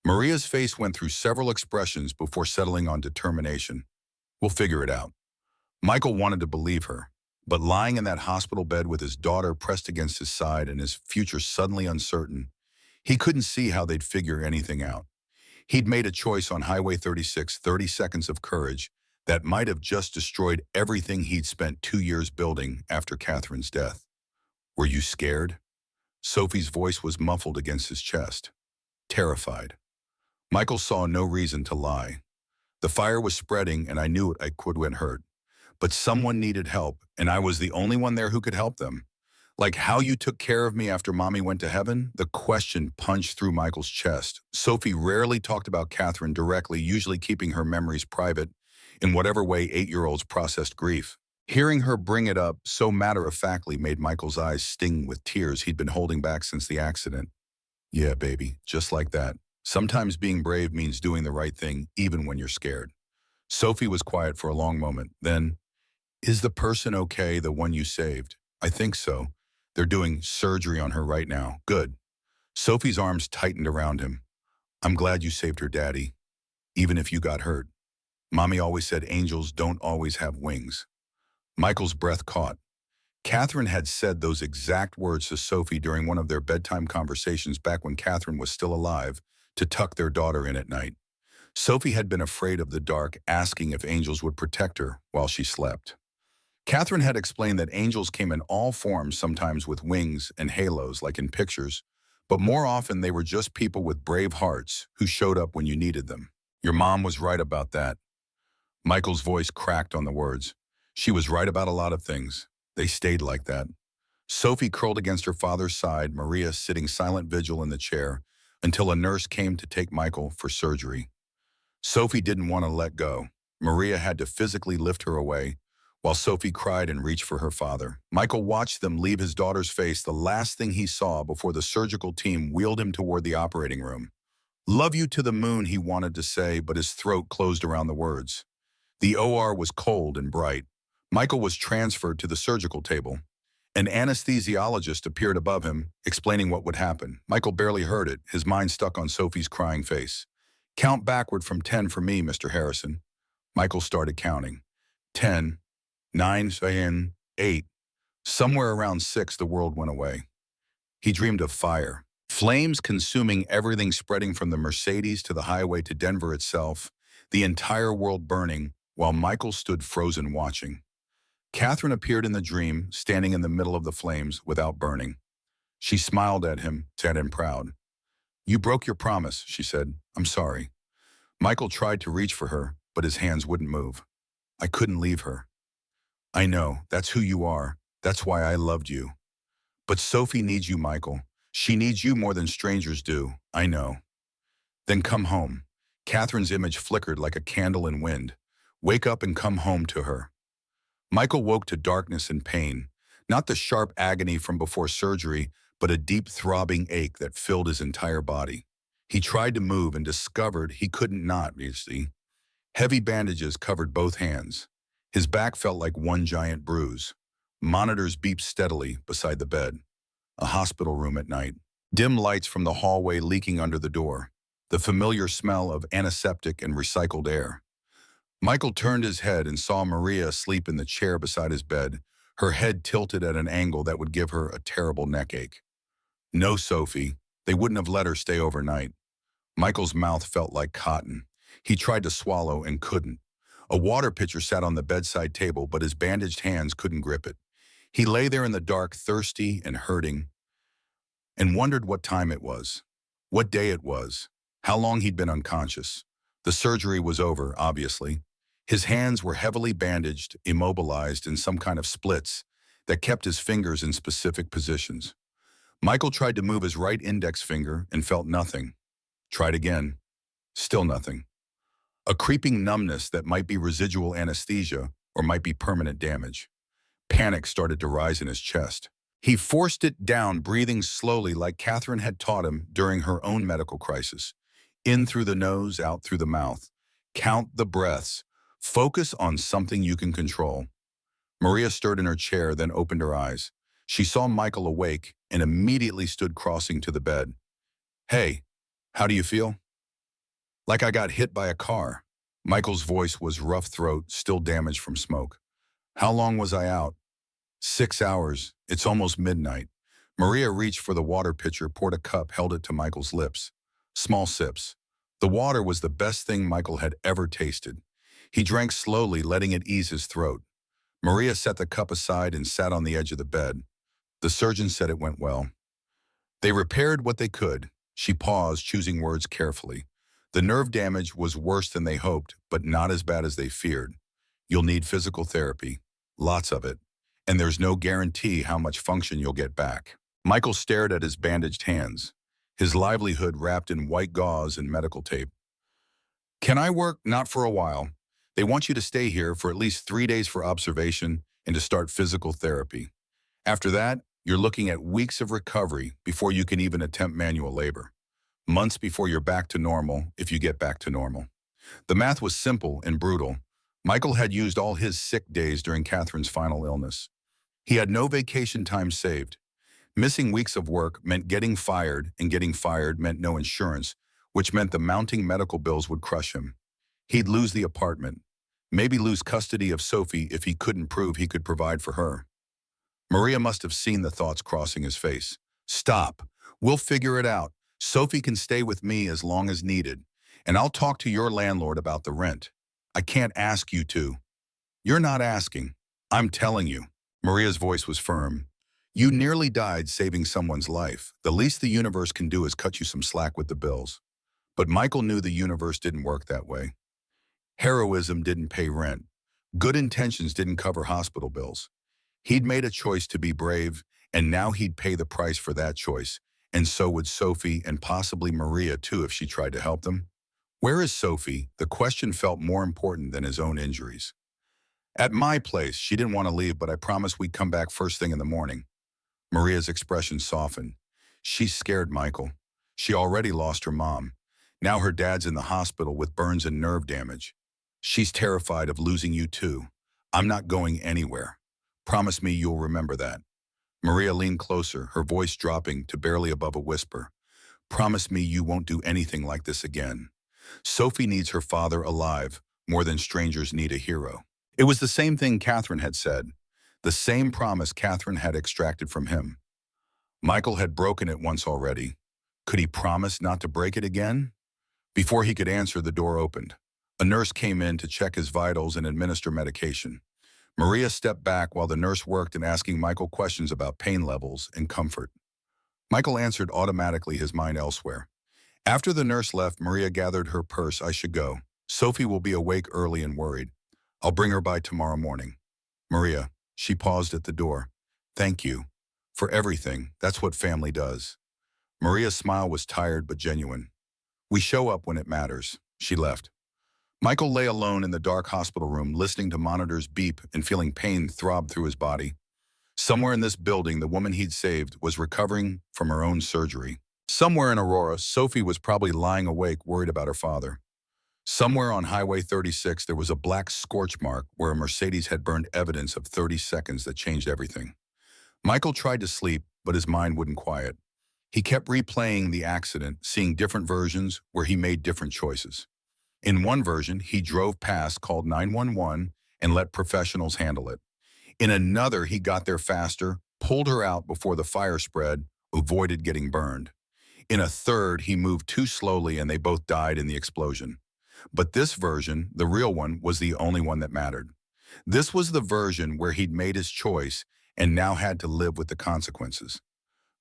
Maria's face went through several expressions before settling on determination. We'll figure it out. Michael wanted to believe her, but lying in that hospital bed with his daughter pressed against his side and his future suddenly uncertain, he couldn't see how they'd figure anything out. He'd made a choice on Highway 36, 30 seconds of courage, that might have just destroyed everything he'd spent 2 years building after Catherine's death. Were you scared? Sophie's voice was muffled against his chest. Terrified. Michael saw no reason to lie. The fire was spreading and I knew I could get hurt. But someone needed help, and I was the only one there who could help them. Like how you took care of me after Mommy went to heaven? The question punched through Michael's chest. Sophie rarely talked about Catherine directly, usually keeping her memories private, in whatever way 8-year-olds processed grief. Hearing her bring it up so matter-of-factly made Michael's eyes sting with tears he'd been holding back since the accident. Yeah, baby, just like that. Sometimes being brave means doing the right thing, even when you're scared. Sophie was quiet for a long moment. Then, is the person okay, the one you saved? I think so. They're doing surgery on her right now. Good. Sophie's arms tightened around him. I'm glad you saved her, Daddy, even if you got hurt. Mommy always said angels don't always have wings. Michael's breath caught. Catherine had said those exact words to Sophie during one of their bedtime conversations back when Catherine was still alive, to tuck their daughter in at night. Sophie had been afraid of the dark, asking if angels would protect her while she slept. Catherine had explained that angels came in all forms, sometimes with wings and halos like in pictures, but more often they were just people with brave hearts who showed up when you needed them. Your mom was right about that. Michael's voice cracked on the words. She was right about a lot of things. They stayed like that. Sophie curled against her father's side, Maria sitting silent vigil in the chair, until a nurse came to take Michael for surgery. Sophie didn't want to let go. Maria had to physically lift her away, while Sophie cried and reached for her father. Michael watched them leave his daughter's face, the last thing he saw before the surgical team wheeled him toward the operating room. Love you to the moon, he wanted to say, but his throat closed around the words. The OR was cold and bright. Michael was transferred to the surgical table. An anesthesiologist appeared above him, explaining what would happen. Michael barely heard it, his mind stuck on Sophie's crying face. Count backward from 10 for me, Mr. Harrison. Michael started counting. 10, 9, 7, 8. Somewhere around 6, the world went away. He dreamed of fire. Flames consuming everything, spreading from the Mercedes to the highway to Denver itself, the entire world burning, while Michael stood frozen watching. Catherine appeared in the dream, standing in the middle of the flames without burning. She smiled at him, sad and proud. You broke your promise, she said. I'm sorry. Michael tried to reach for her, but his hands wouldn't move. I couldn't leave her. I know, that's who you are. That's why I loved you. But Sophie needs you, Michael. She needs you more than strangers do. I know. Then come home. Catherine's image flickered like a candle in wind. Wake up and come home to her. Michael woke to darkness and pain, not the sharp agony from before surgery, but a deep throbbing ache that filled his entire body. He tried to move and discovered he couldn't not, you see. Heavy bandages covered both hands. His back felt like one giant bruise. Monitors beeped steadily beside the bed. A hospital room at night. Dim lights from the hallway leaking under the door. The familiar smell of antiseptic and recycled air. Michael turned his head and saw Maria asleep in the chair beside his bed, her head tilted at an angle that would give her a terrible neck ache. No, Sophie. They wouldn't have let her stay overnight. Michael's mouth felt like cotton. He tried to swallow and couldn't. A water pitcher sat on the bedside table, but his bandaged hands couldn't grip it. He lay there in the dark, thirsty and hurting, and wondered what time it was, what day it was, how long he'd been unconscious. The surgery was over, obviously. His hands were heavily bandaged, immobilized in some kind of splits that kept his fingers in specific positions. Michael tried to move his right index finger and felt nothing. Tried again. Still nothing. A creeping numbness that might be residual anesthesia or might be permanent damage. Panic started to rise in his chest. He forced it down, breathing slowly like Catherine had taught him during her own medical crisis. In through the nose, out through the mouth. Count the breaths. Focus on something you can control. Maria stirred in her chair, then opened her eyes. She saw Michael awake and immediately stood crossing to the bed. Hey, how do you feel? Like I got hit by a car. Michael's voice was rough throat, still damaged from smoke. How long was I out? 6 hours. It's almost midnight. Maria reached for the water pitcher, poured a cup, held it to Michael's lips. Small sips. The water was the best thing Michael had ever tasted. He drank slowly, letting it ease his throat. Maria set the cup aside and sat on the edge of the bed. The surgeon said it went well. They repaired what they could. She paused, choosing words carefully. The nerve damage was worse than they hoped, but not as bad as they feared. You'll need physical therapy. Lots of it. And there's no guarantee how much function you'll get back. Michael stared at his bandaged hands, his livelihood wrapped in white gauze and medical tape. Can I work? Not for a while. They want you to stay here for at least 3 days for observation and to start physical therapy. After that, you're looking at weeks of recovery before you can even attempt manual labor. Months before you're back to normal, if you get back to normal. The math was simple and brutal. Michael had used all his sick days during Catherine's final illness. He had no vacation time saved. Missing weeks of work meant getting fired, and getting fired meant no insurance, which meant the mounting medical bills would crush him. He'd lose the apartment, maybe lose custody of Sophie if he couldn't prove he could provide for her. Maria must have seen the thoughts crossing his face. Stop. We'll figure it out. Sophie can stay with me as long as needed, and I'll talk to your landlord about the rent. I can't ask you to. You're not asking. I'm telling you. Maria's voice was firm. You nearly died saving someone's life. The least the universe can do is cut you some slack with the bills. But Michael knew the universe didn't work that way. Heroism didn't pay rent. Good intentions didn't cover hospital bills. He'd made a choice to be brave, and now he'd pay the price for that choice. And so would Sophie, and possibly Maria too if she tried to help them. Where is Sophie? The question felt more important than his own injuries. At my place. She didn't want to leave, but I promised we'd come back first thing in the morning. Maria's expression softened. She's scared, Michael. She already lost her mom. Now her dad's in the hospital with burns and nerve damage. She's terrified of losing you too. I'm not going anywhere. Promise me you'll remember that. Maria leaned closer, her voice dropping to barely above a whisper. Promise me you won't do anything like this again. Sophie needs her father alive more than strangers need a hero. It was the same thing Catherine had said, the same promise Catherine had extracted from him. Michael had broken it once already. Could he promise not to break it again? Before he could answer, the door opened. A nurse came in to check his vitals and administer medication. Maria stepped back while the nurse worked and asking Michael questions about pain levels and comfort. Michael answered automatically, his mind elsewhere. After the nurse left, Maria gathered her purse. I should go. Sophie will be awake early and worried. I'll bring her by tomorrow morning. Maria, she paused at the door. Thank you. For everything. That's what family does. Maria's smile was tired but genuine. We show up when it matters. She left. Michael lay alone in the dark hospital room, listening to monitors beep and feeling pain throb through his body. Somewhere in this building, the woman he'd saved was recovering from her own surgery. Somewhere in Aurora, Sophie was probably lying awake, worried about her father. Somewhere on Highway 36, there was a black scorch mark where a Mercedes had burned evidence of 30 seconds that changed everything. Michael tried to sleep, but his mind wouldn't quiet. He kept replaying the accident, seeing different versions where he made different choices. In one version, he drove past, called 911, and let professionals handle it. In another, he got there faster, pulled her out before the fire spread, avoided getting burned. In a third, he moved too slowly and they both died in the explosion. But this version, the real one, was the only one that mattered. This was the version where he'd made his choice and now had to live with the consequences.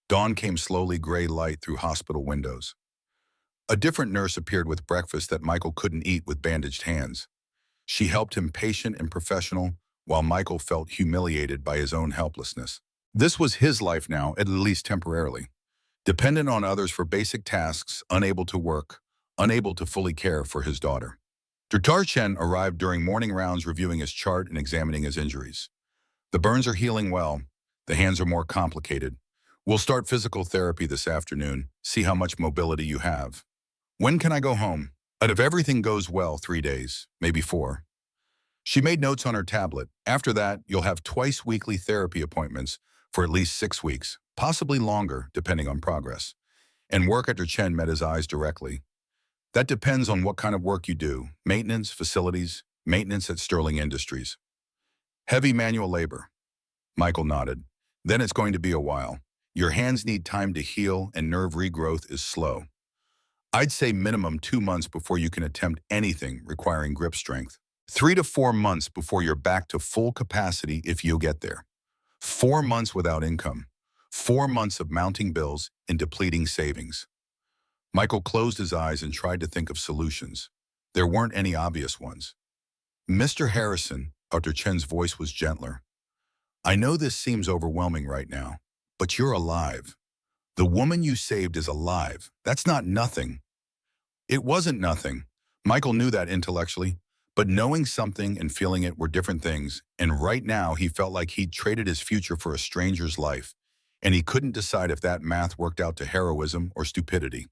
Dawn came slowly, gray light through hospital windows. A different nurse appeared with breakfast that Michael couldn't eat with bandaged hands. She helped him, patient and professional, while Michael felt humiliated by his own helplessness. This was his life now, at least temporarily. Dependent on others for basic tasks, unable to work, unable to fully care for his daughter. Dr. Chen arrived during morning rounds, reviewing his chart and examining his injuries. The burns are healing well. The hands are more complicated. We'll start physical therapy this afternoon, see how much mobility you have. When can I go home? And if everything goes well, 3 days, maybe 4. She made notes on her tablet. After that, you'll have twice weekly therapy appointments for at least 6 weeks, possibly longer, depending on progress. And work after Chen met his eyes directly. That depends on what kind of work you do. Maintenance, facilities, maintenance at Sterling Industries. Heavy manual labor. Michael nodded. Then it's going to be a while. Your hands need time to heal and nerve regrowth is slow. I'd say minimum 2 months before you can attempt anything requiring grip strength. 3 to 4 months before you're back to full capacity if you'll get there. 4 months without income. 4 months of mounting bills and depleting savings. Michael closed his eyes and tried to think of solutions. There weren't any obvious ones. Mr. Harrison, Dr. Chen's voice was gentler. I know this seems overwhelming right now, but you're alive. The woman you saved is alive. That's not nothing. It wasn't nothing. Michael knew that intellectually, but knowing something and feeling it were different things, and right now he felt like he'd traded his future for a stranger's life, and he couldn't decide if that math worked out to heroism or stupidity.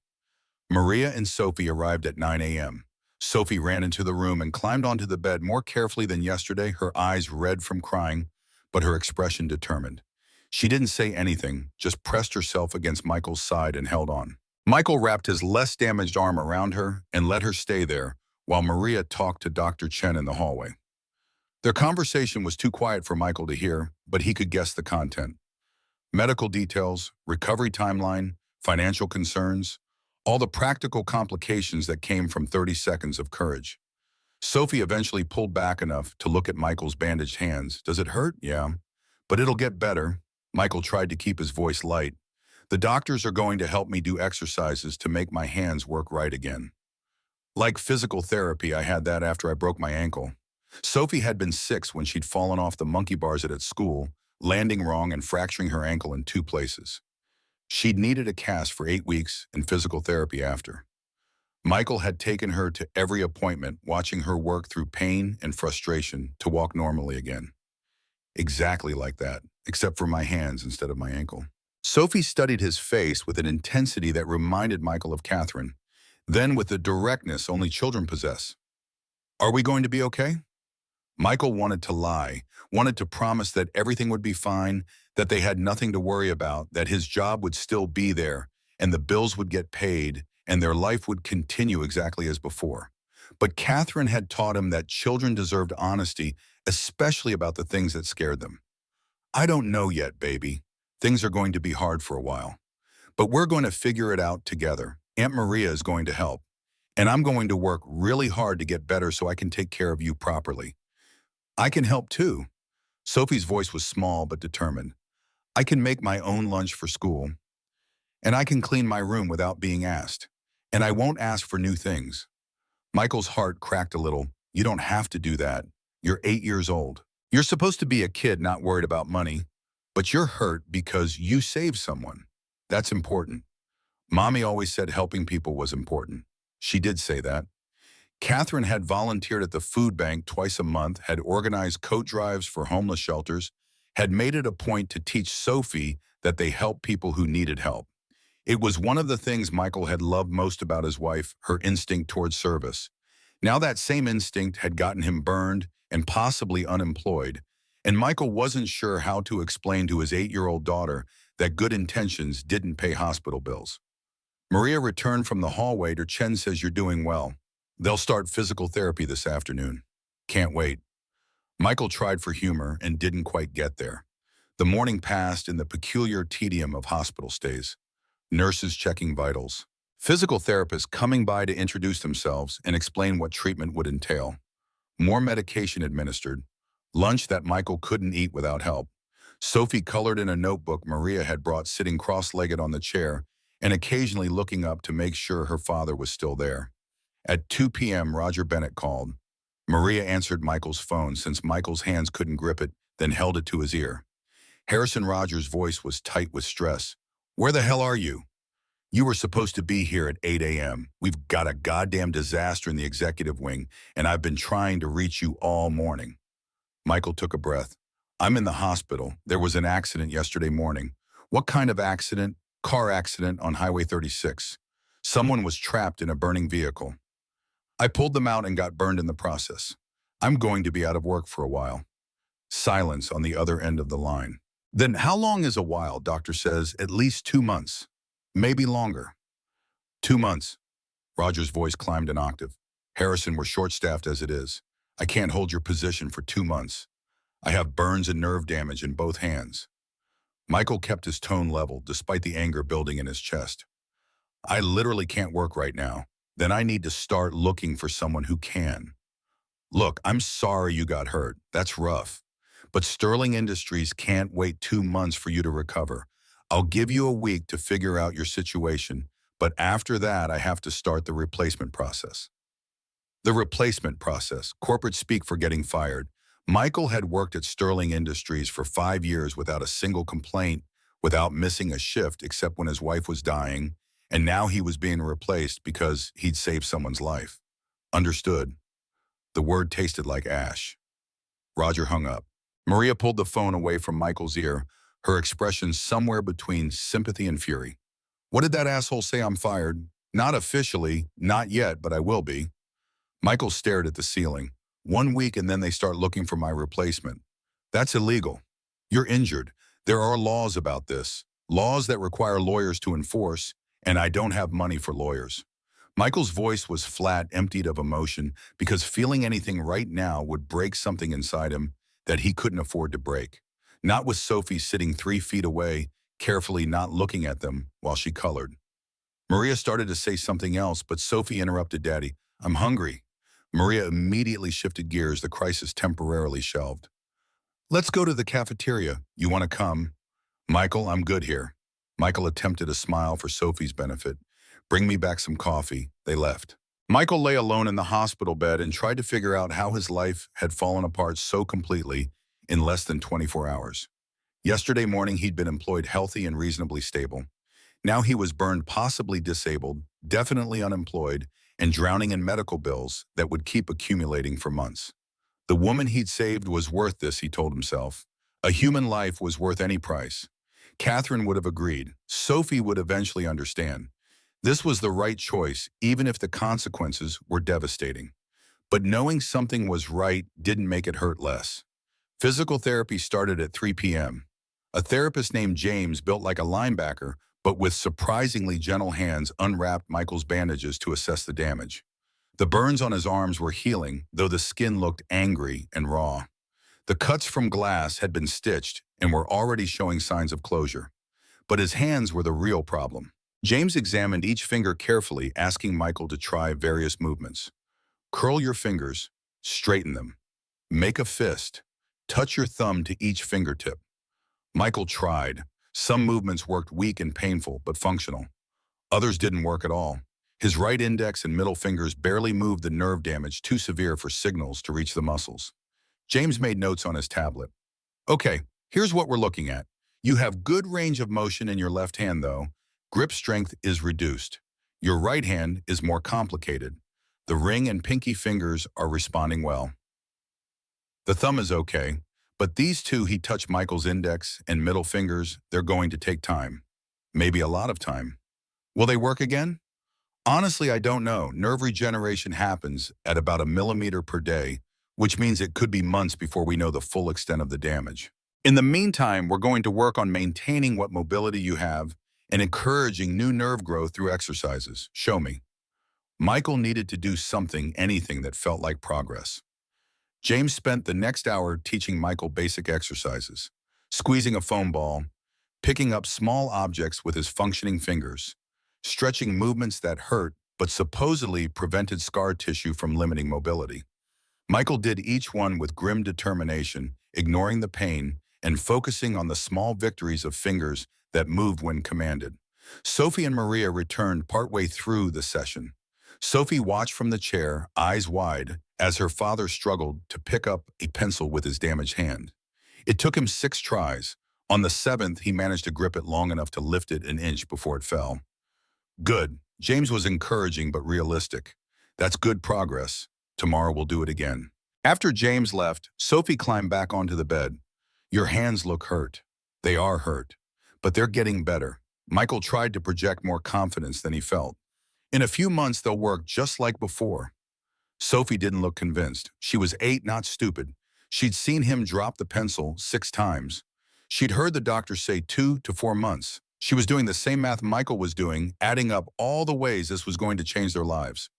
Maria and Sophie arrived at 9 a.m. Sophie ran into the room and climbed onto the bed more carefully than yesterday, her eyes red from crying, but her expression determined. She didn't say anything, just pressed herself against Michael's side and held on. Michael wrapped his less damaged arm around her and let her stay there, while Maria talked to Dr. Chen in the hallway. Their conversation was too quiet for Michael to hear, but he could guess the content. Medical details, recovery timeline, financial concerns, all the practical complications that came from 30 seconds of courage. Sophie eventually pulled back enough to look at Michael's bandaged hands. Does it hurt? Yeah. But it'll get better. Michael tried to keep his voice light. The doctors are going to help me do exercises to make my hands work right again. Like physical therapy, I had that after I broke my ankle. Sophie had been 6 when she'd fallen off the monkey bars at school, landing wrong and fracturing her ankle in 2 places. She'd needed a cast for 8 weeks and physical therapy after. Michael had taken her to every appointment, watching her work through pain and frustration to walk normally again. Exactly like that, except for my hands instead of my ankle. Sophie studied his face with an intensity that reminded Michael of Catherine, then with the directness only children possess. Are we going to be okay? Michael wanted to lie, wanted to promise that everything would be fine, that they had nothing to worry about, that his job would still be there, and the bills would get paid, and their life would continue exactly as before. But Catherine had taught him that children deserved honesty, especially about the things that scared them. I don't know yet, baby. Things are going to be hard for a while. But we're going to figure it out together. Aunt Maria is going to help. And I'm going to work really hard to get better so I can take care of you properly. I can help too. Sophie's voice was small but determined. I can make my own lunch for school. And I can clean my room without being asked. And I won't ask for new things. Michael's heart cracked a little. You don't have to do that. You're 8 years old. You're supposed to be a kid not worried about money. But you're hurt because you saved someone. That's important. Mommy always said helping people was important. She did say that. Catherine had volunteered at the food bank twice a month, had organized coat drives for homeless shelters, had made it a point to teach Sophie that they help people who needed help. It was one of the things Michael had loved most about his wife, her instinct towards service. Now that same instinct had gotten him burned and possibly unemployed, and Michael wasn't sure how to explain to his 8-year-old daughter that good intentions didn't pay hospital bills. Maria returned from the hallway to Chen says you're doing well. They'll start physical therapy this afternoon. Can't wait. Michael tried for humor and didn't quite get there. The morning passed in the peculiar tedium of hospital stays. Nurses checking vitals. Physical therapists coming by to introduce themselves and explain what treatment would entail. More medication administered. Lunch that Michael couldn't eat without help. Sophie colored in a notebook Maria had brought sitting cross-legged on the chair and occasionally looking up to make sure her father was still there. At 2 p.m., Roger Bennett called. Maria answered Michael's phone since Michael's hands couldn't grip it, then held it to his ear. Harrison Rogers' voice was tight with stress. Where the hell are you? You were supposed to be here at 8 a.m. We've got a goddamn disaster in the executive wing, and I've been trying to reach you all morning. Michael took a breath. I'm in the hospital. There was an accident yesterday morning. What kind of accident? Car accident on Highway 36. Someone was trapped in a burning vehicle. I pulled them out and got burned in the process. I'm going to be out of work for a while. Silence on the other end of the line. Then how long is a while? Doctor says at least 2 months. Maybe longer. 2 months. Roger's voice climbed an octave. Harrison, we're short-staffed as it is. I can't hold your position for 2 months. I have burns and nerve damage in both hands. Michael kept his tone level despite the anger building in his chest. I literally can't work right now. Then I need to start looking for someone who can. Look, I'm sorry you got hurt. That's rough. But Sterling Industries can't wait 2 months for you to recover. I'll give you a week to figure out your situation, but after that, I have to start the replacement process. The replacement process, corporate speak for getting fired. Michael had worked at Sterling Industries for 5 years without a single complaint, without missing a shift except when his wife was dying, and now he was being replaced because he'd saved someone's life. Understood. The word tasted like ash. Roger hung up. Maria pulled the phone away from Michael's ear, her expression somewhere between sympathy and fury. What did that asshole say? I'm fired? Not officially, not yet, but I will be. Michael stared at the ceiling. 1 week and then they start looking for my replacement. That's illegal. You're injured. There are laws about this. Laws that require lawyers to enforce, and I don't have money for lawyers. Michael's voice was flat, emptied of emotion, because feeling anything right now would break something inside him that he couldn't afford to break. Not with Sophie sitting 3 feet away, carefully not looking at them while she colored. Maria started to say something else, but Sophie interrupted Daddy. I'm hungry. Maria immediately shifted gears, the crisis temporarily shelved. Let's go to the cafeteria. You want to come? Michael, I'm good here. Michael attempted a smile for Sophie's benefit. Bring me back some coffee. They left. Michael lay alone in the hospital bed and tried to figure out how his life had fallen apart so completely in less than 24 hours. Yesterday morning, he'd been employed healthy and reasonably stable. Now he was burned, possibly disabled, definitely unemployed, and drowning in medical bills that would keep accumulating for months. The woman he'd saved was worth this, he told himself. A human life was worth any price. Catherine would have agreed. Sophie would eventually understand. This was the right choice, even if the consequences were devastating. But knowing something was right didn't make it hurt less. Physical therapy started at 3 p.m. A therapist named James, built like a linebacker, but with surprisingly gentle hands, unwrapped Michael's bandages to assess the damage. The burns on his arms were healing, though the skin looked angry and raw. The cuts from glass had been stitched and were already showing signs of closure. But his hands were the real problem. James examined each finger carefully, asking Michael to try various movements. Curl your fingers, straighten them. Make a fist. Touch your thumb to each fingertip. Michael tried. Some movements worked weak and painful, but functional. Others didn't work at all. His right index and middle fingers barely moved, the nerve damage too severe for signals to reach the muscles. James made notes on his tablet. Okay, here's what we're looking at. You have good range of motion in your left hand, though. Grip strength is reduced. Your right hand is more complicated. The ring and pinky fingers are responding well. The thumb is okay, but these two, he touched Michael's index and middle fingers, they're going to take time. Maybe a lot of time. Will they work again? Honestly, I don't know. Nerve regeneration happens at about 1 millimeter per day, which means it could be months before we know the full extent of the damage. In the meantime, we're going to work on maintaining what mobility you have and encouraging new nerve growth through exercises. Show me. Michael needed to do something, anything that felt like progress. James spent the next hour teaching Michael basic exercises, squeezing a foam ball, picking up small objects with his functioning fingers, stretching movements that hurt but supposedly prevented scar tissue from limiting mobility. Michael did each one with grim determination, ignoring the pain and focusing on the small victories of fingers that moved when commanded. Sophie and Maria returned partway through the session. Sophie watched from the chair, eyes wide, as her father struggled to pick up a pencil with his damaged hand. It took him 6 tries. On the 7th, he managed to grip it long enough to lift it an inch before it fell. Good. James was encouraging but realistic. That's good progress. Tomorrow we'll do it again. After James left, Sophie climbed back onto the bed. Your hands look hurt. They are hurt. But they're getting better. Michael tried to project more confidence than he felt. In a few months, they'll work just like before. Sophie didn't look convinced. She was 8, not stupid. She'd seen him drop the pencil 6 times. She'd heard the doctor say 2 to 4 months. She was doing the same math Michael was doing, adding up all the ways this was going to change their lives.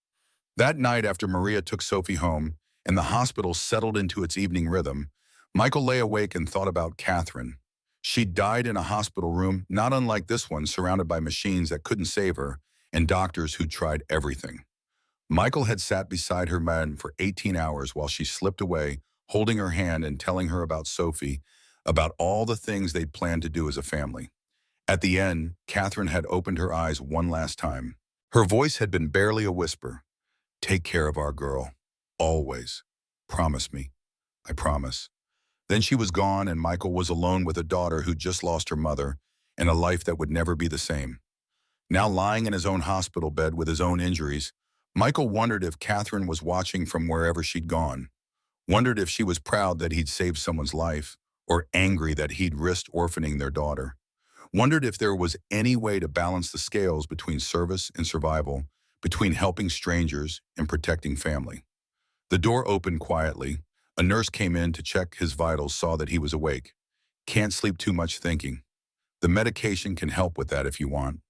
That night after Maria took Sophie home and the hospital settled into its evening rhythm, Michael lay awake and thought about Catherine. She'd died in a hospital room, not unlike this one, surrounded by machines that couldn't save her and doctors who'd tried everything. Michael had sat beside her bed for 18 hours while she slipped away, holding her hand and telling her about Sophie, about all the things they'd planned to do as a family. At the end, Catherine had opened her eyes one last time. Her voice had been barely a whisper. "Take care of our girl. Always. Promise me." "I promise." Then she was gone and Michael was alone with a daughter who'd just lost her mother and a life that would never be the same. Now lying in his own hospital bed with his own injuries, Michael wondered if Catherine was watching from wherever she'd gone, wondered if she was proud that he'd saved someone's life, or angry that he'd risked orphaning their daughter, wondered if there was any way to balance the scales between service and survival, between helping strangers and protecting family. The door opened quietly. A nurse came in to check his vitals, saw that he was awake. "Can't sleep too much thinking. The medication can help with that if you want."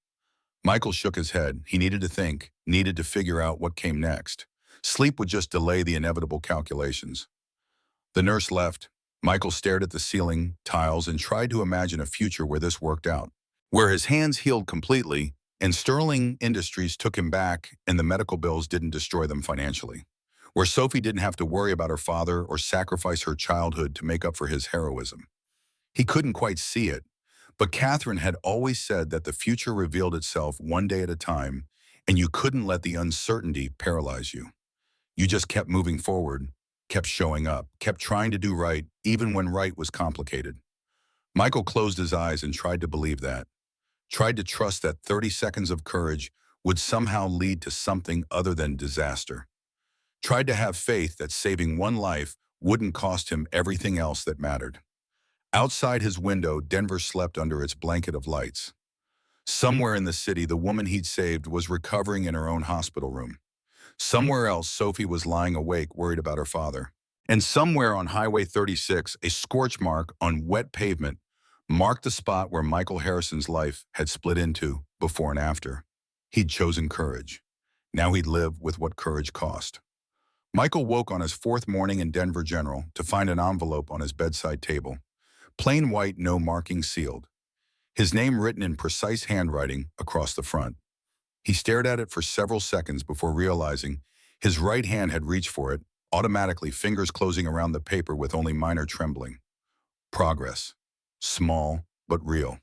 Michael shook his head. He needed to think, needed to figure out what came next. Sleep would just delay the inevitable calculations. The nurse left. Michael stared at the ceiling tiles and tried to imagine a future where this worked out, where his hands healed completely and Sterling Industries took him back and the medical bills didn't destroy them financially, where Sophie didn't have to worry about her father or sacrifice her childhood to make up for his heroism. He couldn't quite see it, but Catherine had always said that the future revealed itself one day at a time, and you couldn't let the uncertainty paralyze you. You just kept moving forward, kept showing up, kept trying to do right, even when right was complicated. Michael closed his eyes and tried to believe that, tried to trust that 30 seconds of courage would somehow lead to something other than disaster. Tried to have faith that saving one life wouldn't cost him everything else that mattered. Outside his window, Denver slept under its blanket of lights. Somewhere in the city, the woman he'd saved was recovering in her own hospital room. Somewhere else, Sophie was lying awake, worried about her father. And somewhere on Highway 36, a scorch mark on wet pavement marked the spot where Michael Harrison's life had split into before and after. He'd chosen courage. Now he'd live with what courage cost. Michael woke on his 4th morning in Denver General to find an envelope on his bedside table. Plain white, no marking, sealed. His name written in precise handwriting across the front. He stared at it for several seconds before realizing his right hand had reached for it, automatically, fingers closing around the paper with only minor trembling. Progress. Small, but real.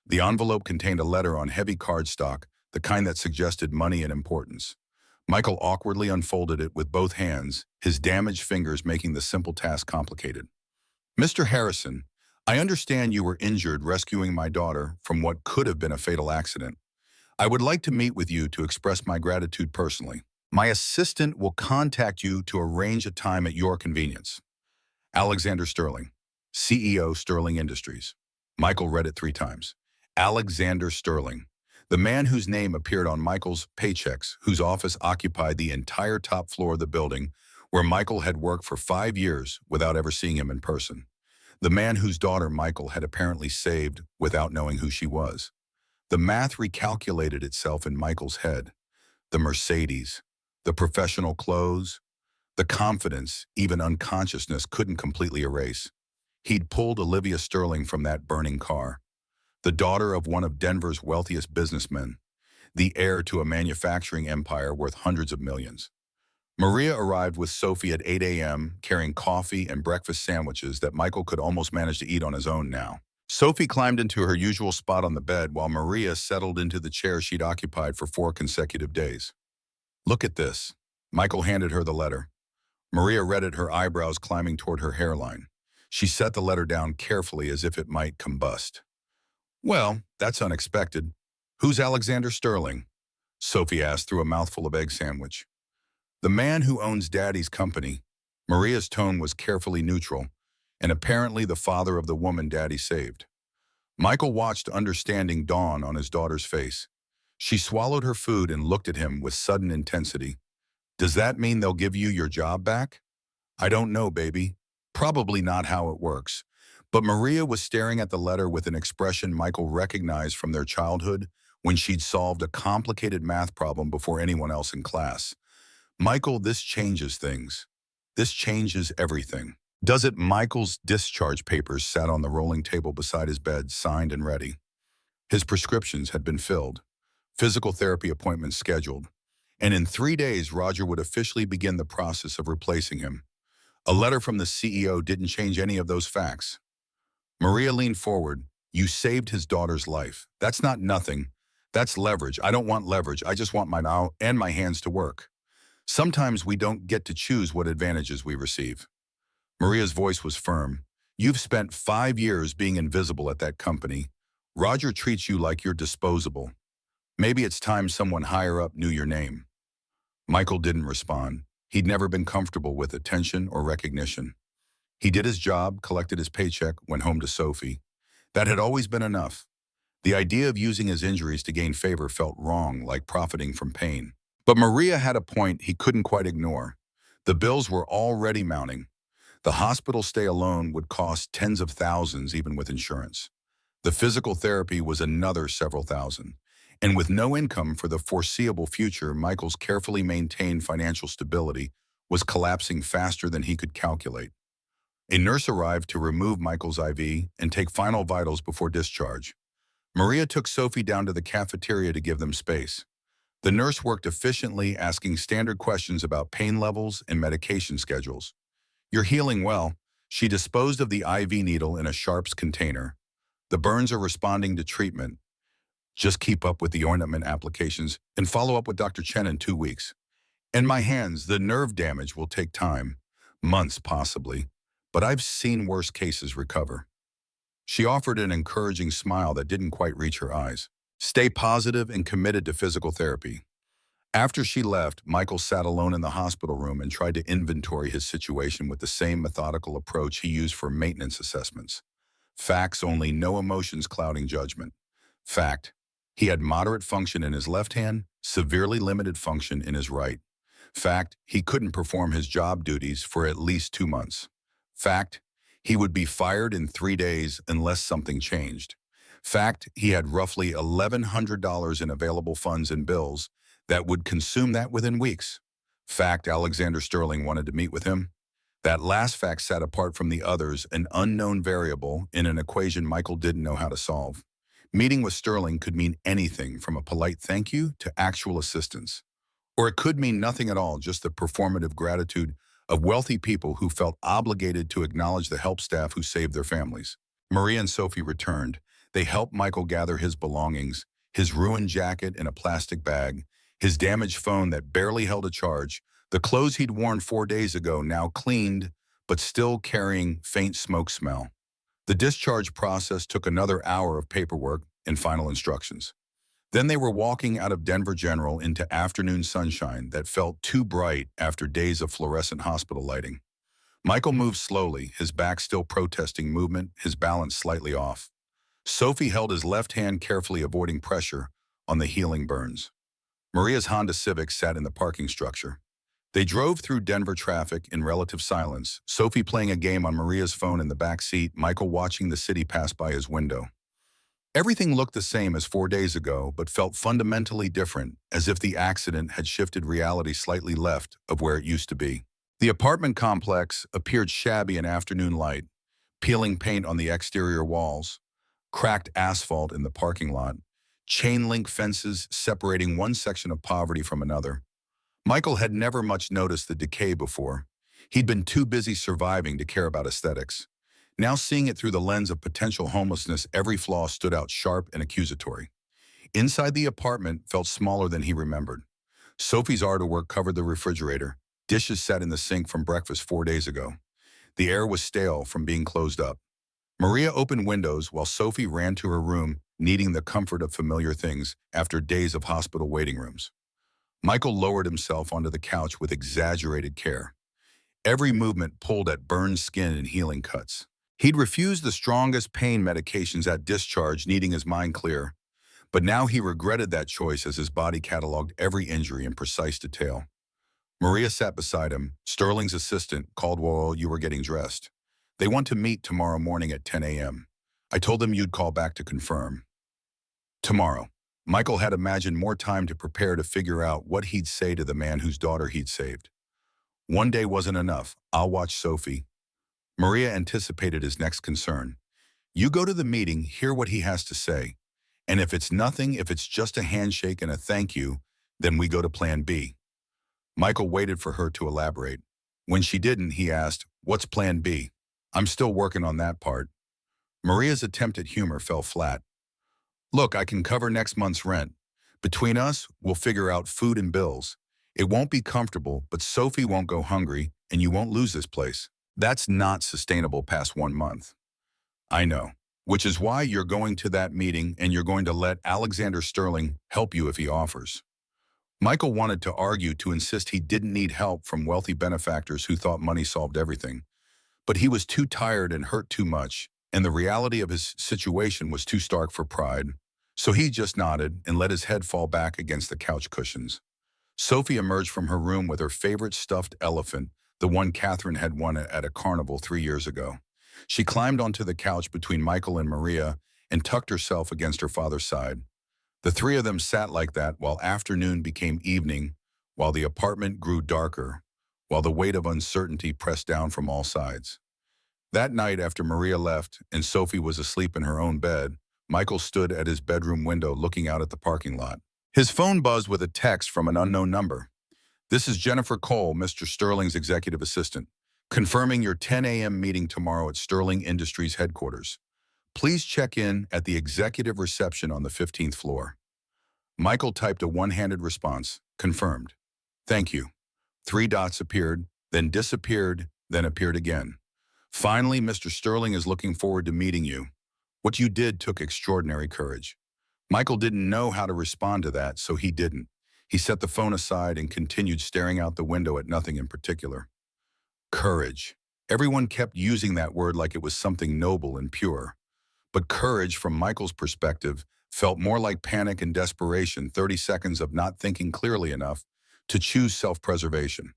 The envelope contained a letter on heavy cardstock, the kind that suggested money and importance. Michael awkwardly unfolded it with both hands, his damaged fingers making the simple task complicated. "Mr. Harrison, I understand you were injured rescuing my daughter from what could have been a fatal accident. I would like to meet with you to express my gratitude personally. My assistant will contact you to arrange a time at your convenience. Alexander Sterling, CEO, Sterling Industries." Michael read it 3 times. Alexander Sterling, the man whose name appeared on Michael's paychecks, whose office occupied the entire top floor of the building, where Michael had worked for 5 years without ever seeing him in person. The man whose daughter Michael had apparently saved without knowing who she was. The math recalculated itself in Michael's head. The Mercedes, the professional clothes, the confidence even unconsciousness couldn't completely erase. He'd pulled Olivia Sterling from that burning car. The daughter of one of Denver's wealthiest businessmen. The heir to a manufacturing empire worth hundreds of millions. Maria arrived with Sophie at 8 a.m., carrying coffee and breakfast sandwiches that Michael could almost manage to eat on his own now. Sophie climbed into her usual spot on the bed while Maria settled into the chair she'd occupied for 4 consecutive days. "Look at this." Michael handed her the letter. Maria read it, her eyebrows climbing toward her hairline. She set the letter down carefully as if it might combust. "Well, that's unexpected. Who's Alexander Sterling?" Sophie asked through a mouthful of egg sandwich. "The man who owns Daddy's company." Maria's tone was carefully neutral. and apparently the father of the woman Daddy saved. Michael watched understanding dawn on his daughter's face. She swallowed her food and looked at him with sudden intensity. Does that mean they'll give you your job back? I don't know, baby. Probably not how it works. But Maria was staring at the letter with an expression Michael recognized from their childhood when she'd solved a complicated math problem before anyone else in class. Michael, this changes things. This changes everything. Does it? Michael's discharge papers sat on the rolling table beside his bed, signed and ready. His prescriptions had been filled, physical therapy appointments scheduled, and in 3 days, Roger would officially begin the process of replacing him. A letter from the CEO didn't change any of those facts. Maria leaned forward. You saved his daughter's life. That's not nothing. That's leverage. I don't want leverage. I just want my now and my hands to work. Sometimes we don't get to choose what advantages we receive. Maria's voice was firm. You've spent 5 years being invisible at that company. Roger treats you like you're disposable. Maybe it's time someone higher up knew your name. Michael didn't respond. He'd never been comfortable with attention or recognition. He did his job, collected his paycheck, went home to Sophie. That had always been enough. The idea of using his injuries to gain favor felt wrong, like profiting from pain. But Maria had a point he couldn't quite ignore. The bills were already mounting. The hospital stay alone would cost tens of thousands even with insurance. The physical therapy was another several thousand. And with no income for the foreseeable future, Michael's carefully maintained financial stability was collapsing faster than he could calculate. A nurse arrived to remove Michael's IV and take final vitals before discharge. Maria took Sophie down to the cafeteria to give them space. The nurse worked efficiently, asking standard questions about pain levels and medication schedules. You're healing well. She disposed of the IV needle in a sharps container. The burns are responding to treatment. Just keep up with the ointment applications and follow up with Dr. Chen in 2 weeks. In my hands, the nerve damage will take time, months possibly, but I've seen worse cases recover. She offered an encouraging smile that didn't quite reach her eyes. Stay positive and committed to physical therapy. After she left, Michael sat alone in the hospital room and tried to inventory his situation with the same methodical approach he used for maintenance assessments. Facts only, no emotions clouding judgment. Fact, he had moderate function in his left hand, severely limited function in his right. Fact, he couldn't perform his job duties for at least 2 months. Fact, he would be fired in 3 days unless something changed. Fact, he had roughly $1,100 in available funds and bills that would consume that within weeks. Fact, Alexander Sterling wanted to meet with him. That last fact sat apart from the others, an unknown variable in an equation Michael didn't know how to solve. Meeting with Sterling could mean anything from a polite thank you to actual assistance. Or it could mean nothing at all, just the performative gratitude of wealthy people who felt obligated to acknowledge the help staff who saved their families. Maria and Sophie returned. They helped Michael gather his belongings, his ruined jacket in a plastic bag, his damaged phone that barely held a charge, the clothes he'd worn 4 days ago now cleaned, but still carrying faint smoke smell. The discharge process took another hour of paperwork and final instructions. Then they were walking out of Denver General into afternoon sunshine that felt too bright after days of fluorescent hospital lighting. Michael moved slowly, his back still protesting movement, his balance slightly off. Sophie held his left hand carefully, avoiding pressure on the healing burns. Maria's Honda Civic sat in the parking structure. They drove through Denver traffic in relative silence, Sophie playing a game on Maria's phone in the back seat, Michael watching the city pass by his window. Everything looked the same as 4 days ago, but felt fundamentally different, as if the accident had shifted reality slightly left of where it used to be. The apartment complex appeared shabby in afternoon light, peeling paint on the exterior walls, cracked asphalt in the parking lot, chain-link fences separating one section of poverty from another. Michael had never much noticed the decay before. He'd been too busy surviving to care about aesthetics. Now seeing it through the lens of potential homelessness, every flaw stood out sharp and accusatory. Inside the apartment felt smaller than he remembered. Sophie's artwork covered the refrigerator. Dishes sat in the sink from breakfast 4 days ago. The air was stale from being closed up. Maria opened windows while Sophie ran to her room, needing the comfort of familiar things after days of hospital waiting rooms. Michael lowered himself onto the couch with exaggerated care. Every movement pulled at burned skin and healing cuts. He'd refused the strongest pain medications at discharge, needing his mind clear. But now he regretted that choice as his body cataloged every injury in precise detail. Maria sat beside him. Sterling's assistant called while you were getting dressed. They want to meet tomorrow morning at 10 a.m. I told them you'd call back to confirm. Tomorrow. Michael had imagined more time to prepare to figure out what he'd say to the man whose daughter he'd saved. One day wasn't enough. I'll watch Sophie. Maria anticipated his next concern. You go to the meeting, hear what he has to say. And if it's nothing, if it's just a handshake and a thank you, then we go to plan B. Michael waited for her to elaborate. When she didn't, he asked, what's plan B? I'm still working on that part. Maria's attempt at humor fell flat. Look, I can cover next month's rent. Between us, we'll figure out food and bills. It won't be comfortable, but Sophie won't go hungry, and you won't lose this place. That's not sustainable past 1 month. I know, which is why you're going to that meeting and you're going to let Alexander Sterling help you if he offers. Michael wanted to argue to insist he didn't need help from wealthy benefactors who thought money solved everything. But he was too tired and hurt too much, and the reality of his situation was too stark for pride. So he just nodded and let his head fall back against the couch cushions. Sophie emerged from her room with her favorite stuffed elephant, the one Catherine had won at a carnival 3 years ago. She climbed onto the couch between Michael and Maria and tucked herself against her father's side. The three of them sat like that while afternoon became evening, while the apartment grew darker, while the weight of uncertainty pressed down from all sides. That night, after Maria left and Sophie was asleep in her own bed, Michael stood at his bedroom window looking out at the parking lot. His phone buzzed with a text from an unknown number. This is Jennifer Cole, Mr. Sterling's executive assistant, confirming your 10 a.m. meeting tomorrow at Sterling Industries headquarters. Please check in at the executive reception on the 15th floor. Michael typed a one-handed response, confirmed. Thank you. 3 dots appeared, then disappeared, then appeared again. Finally, Mr. Sterling is looking forward to meeting you. What you did took extraordinary courage. Michael didn't know how to respond to that, so he didn't. He set the phone aside and continued staring out the window at nothing in particular. Courage. Everyone kept using that word like it was something noble and pure. But courage, from Michael's perspective, felt more like panic and desperation, 30 seconds of not thinking clearly enough to choose self-preservation.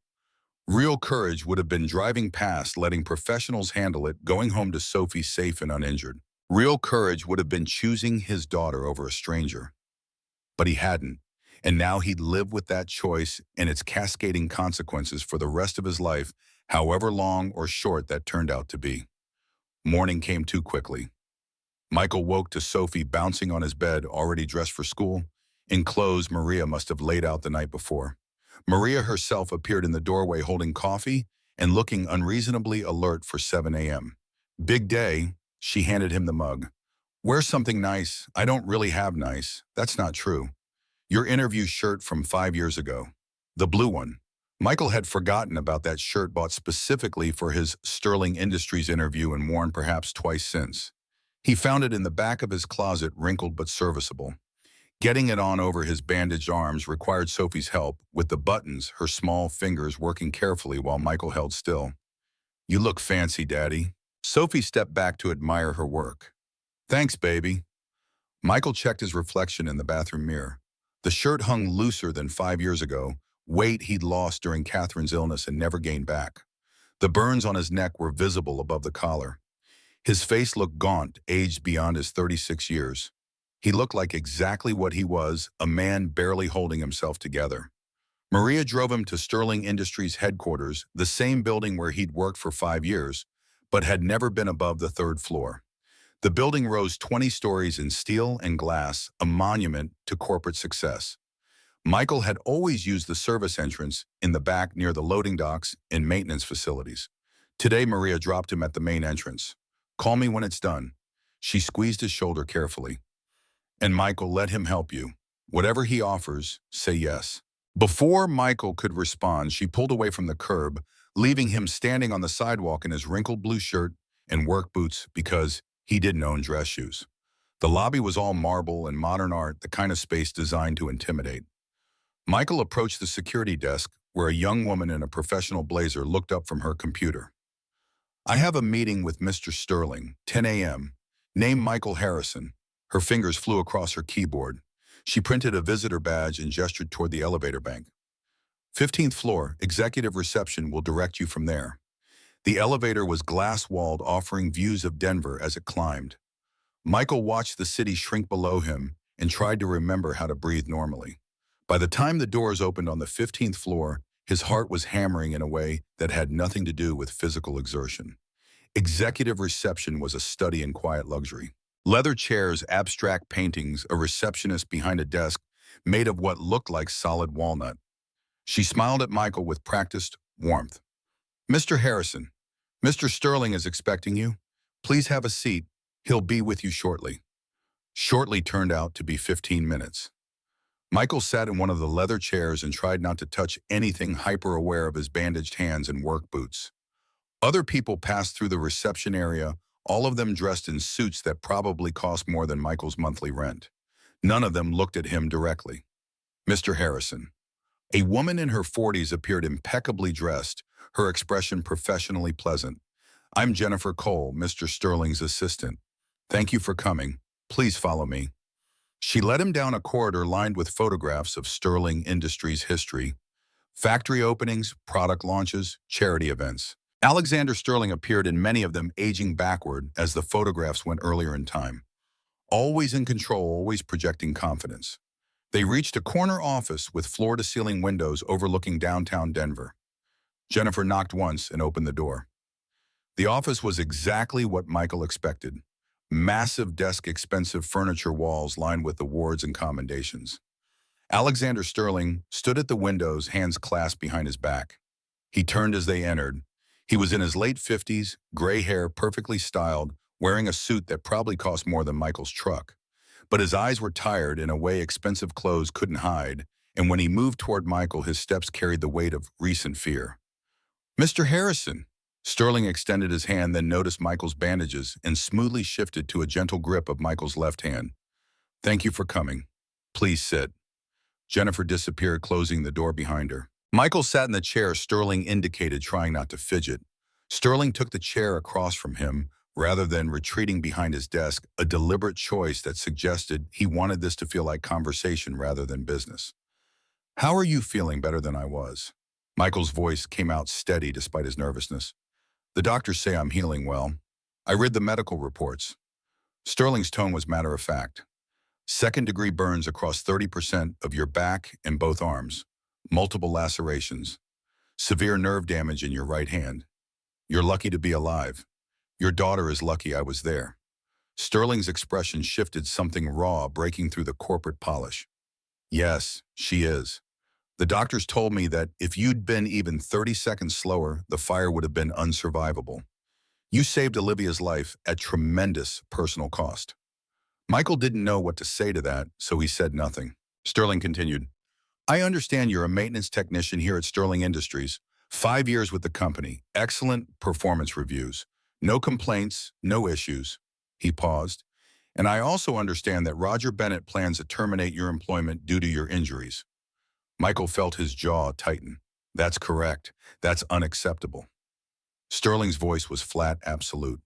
Real courage would have been driving past, letting professionals handle it, going home to Sophie safe and uninjured. Real courage would have been choosing his daughter over a stranger. But he hadn't, and now he'd live with that choice and its cascading consequences for the rest of his life, however long or short that turned out to be. Morning came too quickly. Michael woke to Sophie bouncing on his bed, already dressed for school, in clothes Maria must have laid out the night before. Maria herself appeared in the doorway holding coffee and looking unreasonably alert for 7 a.m. Big day, she handed him the mug. Wear something nice. I don't really have nice. That's not true. Your interview shirt from 5 years ago. The blue one. Michael had forgotten about that shirt bought specifically for his Sterling Industries interview and worn perhaps twice since. He found it in the back of his closet, wrinkled but serviceable. Getting it on over his bandaged arms required Sophie's help, with the buttons, her small fingers working carefully while Michael held still. You look fancy, Daddy. Sophie stepped back to admire her work. Thanks, baby. Michael checked his reflection in the bathroom mirror. The shirt hung looser than 5 years ago, weight he'd lost during Catherine's illness and never gained back. The burns on his neck were visible above the collar. His face looked gaunt, aged beyond his 36 years. He looked like exactly what he was, a man barely holding himself together. Maria drove him to Sterling Industries headquarters, the same building where he'd worked for 5 years, but had never been above the 3rd floor. The building rose 20 stories in steel and glass, a monument to corporate success. Michael had always used the service entrance in the back near the loading docks and maintenance facilities. Today, Maria dropped him at the main entrance. Call me when it's done. She squeezed his shoulder carefully. And Michael, let him help you. Whatever he offers, say yes. Before Michael could respond, she pulled away from the curb, leaving him standing on the sidewalk in his wrinkled blue shirt and work boots because he didn't own dress shoes. The lobby was all marble and modern art, the kind of space designed to intimidate. Michael approached the security desk, where a young woman in a professional blazer looked up from her computer. I have a meeting with Mr. Sterling, 10 a.m. Name Michael Harrison. Her fingers flew across her keyboard. She printed a visitor badge and gestured toward the elevator bank. 15th floor, executive reception will direct you from there. The elevator was glass-walled, offering views of Denver as it climbed. Michael watched the city shrink below him and tried to remember how to breathe normally. By the time the doors opened on the 15th floor, his heart was hammering in a way that had nothing to do with physical exertion. Executive reception was a study in quiet luxury. Leather chairs, abstract paintings, a receptionist behind a desk made of what looked like solid walnut. She smiled at Michael with practiced warmth. Mr. Harrison, Mr. Sterling is expecting you. Please have a seat. He'll be with you shortly. Shortly turned out to be 15 minutes. Michael sat in one of the leather chairs and tried not to touch anything, hyper-aware of his bandaged hands and work boots. Other people passed through the reception area, all of them dressed in suits that probably cost more than Michael's monthly rent. None of them looked at him directly. Mr. Harrison. A woman in her 40s appeared impeccably dressed, her expression professionally pleasant. I'm Jennifer Cole, Mr. Sterling's assistant. Thank you for coming. Please follow me. She led him down a corridor lined with photographs of Sterling Industries' history, factory openings, product launches, charity events. Alexander Sterling appeared in many of them, aging backward as the photographs went earlier in time. Always in control, always projecting confidence. They reached a corner office with floor-to-ceiling windows overlooking downtown Denver. Jennifer knocked once and opened the door. The office was exactly what Michael expected. Massive desk, expensive furniture walls lined with awards and commendations. Alexander Sterling stood at the windows, hands clasped behind his back. He turned as they entered. He was in his late 50s, gray hair perfectly styled, wearing a suit that probably cost more than Michael's truck. But his eyes were tired in a way expensive clothes couldn't hide, and when he moved toward Michael, his steps carried the weight of recent fear. Mr. Harrison. Sterling extended his hand, then noticed Michael's bandages and smoothly shifted to a gentle grip of Michael's left hand. Thank you for coming. Please sit. Jennifer disappeared, closing the door behind her. Michael sat in the chair Sterling indicated, trying not to fidget. Sterling took the chair across from him, rather than retreating behind his desk, a deliberate choice that suggested he wanted this to feel like conversation rather than business. How are you feeling? Better than I was. Michael's voice came out steady despite his nervousness. The doctors say I'm healing well. I read the medical reports. Sterling's tone was matter of fact. Second-degree burns across 30% of your back and both arms. Multiple lacerations. Severe nerve damage in your right hand. You're lucky to be alive. Your daughter is lucky I was there. Sterling's expression shifted, something raw breaking through the corporate polish. Yes, she is. The doctors told me that if you'd been even 30 seconds slower, the fire would have been unsurvivable. You saved Olivia's life at tremendous personal cost. Michael didn't know what to say to that, so he said nothing. Sterling continued. I understand you're a maintenance technician here at Sterling Industries. 5 years with the company. Excellent performance reviews. No complaints, no issues. He paused. And I also understand that Roger Bennett plans to terminate your employment due to your injuries. Michael felt his jaw tighten. That's correct. That's unacceptable. Sterling's voice was flat, absolute.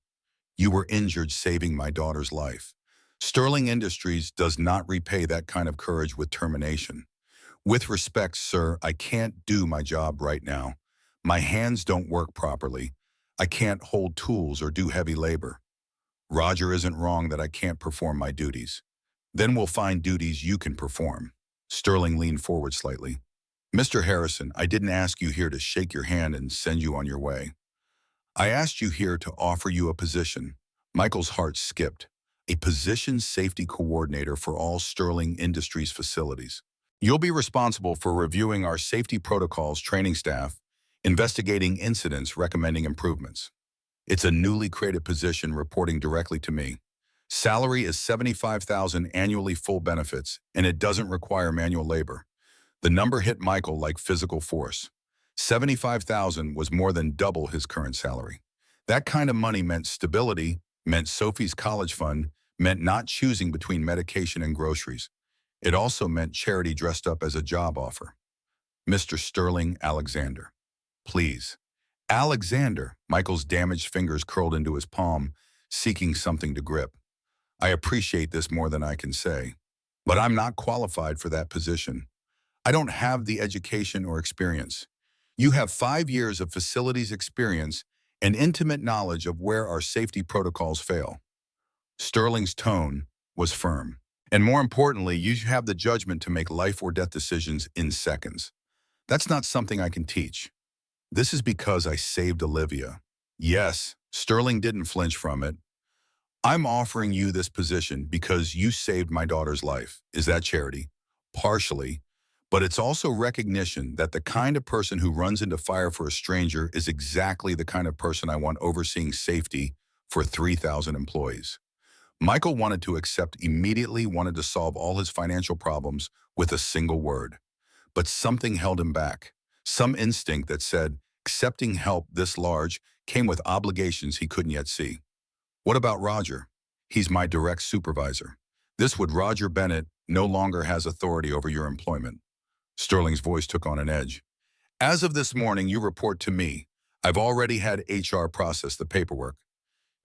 You were injured saving my daughter's life. Sterling Industries does not repay that kind of courage with termination. With respect, sir, I can't do my job right now. My hands don't work properly. I can't hold tools or do heavy labor. Roger isn't wrong that I can't perform my duties. Then we'll find duties you can perform. Sterling leaned forward slightly. Mr. Harrison, I didn't ask you here to shake your hand and send you on your way. I asked you here to offer you a position. Michael's heart skipped. A position safety coordinator for all Sterling Industries facilities. You'll be responsible for reviewing our safety protocols, training staff, investigating incidents, recommending improvements. It's a newly created position reporting directly to me. Salary is $75,000 annually, full benefits, and it doesn't require manual labor. The number hit Michael like physical force. $75,000 was more than double his current salary. That kind of money meant stability, meant Sophie's college fund, meant not choosing between medication and groceries. It also meant charity dressed up as a job offer. Mr. Sterling Alexander, please. Alexander. Michael's damaged fingers curled into his palm, seeking something to grip. I appreciate this more than I can say, but I'm not qualified for that position. I don't have the education or experience. You have 5 years of facilities experience and intimate knowledge of where our safety protocols fail. Sterling's tone was firm. And more importantly, you have the judgment to make life or death decisions in seconds. That's not something I can teach. This is because I saved Olivia. Yes, Sterling didn't flinch from it. I'm offering you this position because you saved my daughter's life. Is that charity? Partially. But it's also recognition that the kind of person who runs into fire for a stranger is exactly the kind of person I want overseeing safety for 3,000 employees. Michael wanted to accept immediately, wanted to solve all his financial problems with a single word. But something held him back. Some instinct that said accepting help this large came with obligations he couldn't yet see. What about Roger? He's my direct supervisor. This would Roger Bennett no longer has authority over your employment. Sterling's voice took on an edge. As of this morning, you report to me. I've already had HR process the paperwork.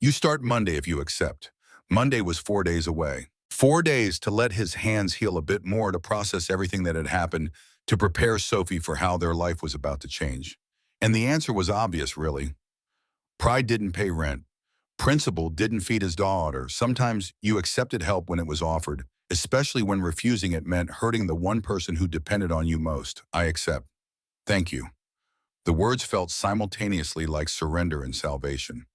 You start Monday if you accept. Monday was 4 days away. 4 days to let his hands heal a bit more, to process everything that had happened, to prepare Sophie for how their life was about to change. And the answer was obvious, really. Pride didn't pay rent. Principle didn't feed his daughter. Sometimes you accepted help when it was offered, especially when refusing it meant hurting the one person who depended on you most. I accept. Thank you. The words felt simultaneously like surrender and salvation.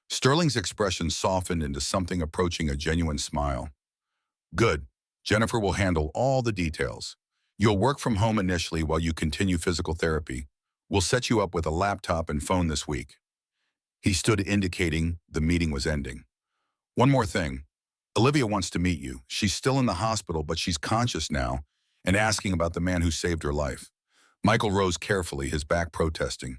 Sterling's expression softened into something approaching a genuine smile. Good. Jennifer will handle all the details. You'll work from home initially while you continue physical therapy. We'll set you up with a laptop and phone this week. He stood, indicating the meeting was ending. One more thing. Olivia wants to meet you. She's still in the hospital, but she's conscious now and asking about the man who saved her life. Michael rose carefully, his back protesting.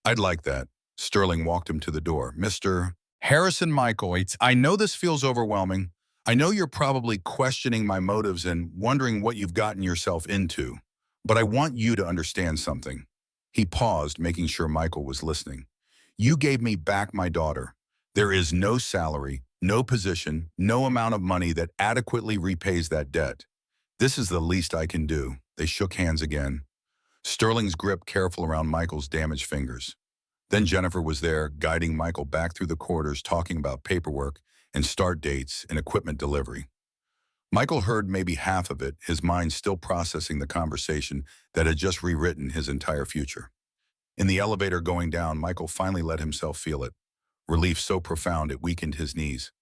I'd like that. Sterling walked him to the door. Mr. Harrison Michael, I know this feels overwhelming. I know you're probably questioning my motives and wondering what you've gotten yourself into. But I want you to understand something. He paused, making sure Michael was listening. You gave me back my daughter. There is no salary, no position, no amount of money that adequately repays that debt. This is the least I can do. They shook hands again. Sterling's grip careful around Michael's damaged fingers. Then Jennifer was there, guiding Michael back through the corridors, talking about paperwork and start dates and equipment delivery. Michael heard maybe half of it, his mind still processing the conversation that had just rewritten his entire future. In the elevator going down, Michael finally let himself feel it. Relief so profound it weakened his knees.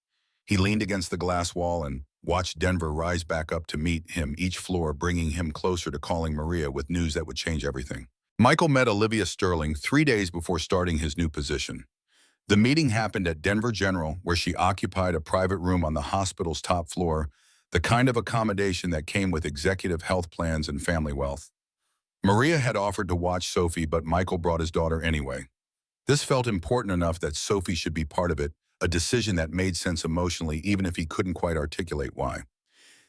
He leaned against the glass wall and watched Denver rise back up to meet him, each floor bringing him closer to calling Maria with news that would change everything. Michael met Olivia Sterling 3 days before starting his new position. The meeting happened at Denver General, where she occupied a private room on the hospital's top floor, the kind of accommodation that came with executive health plans and family wealth. Maria had offered to watch Sophie, but Michael brought his daughter anyway. This felt important enough that Sophie should be part of it, a decision that made sense emotionally, even if he couldn't quite articulate why.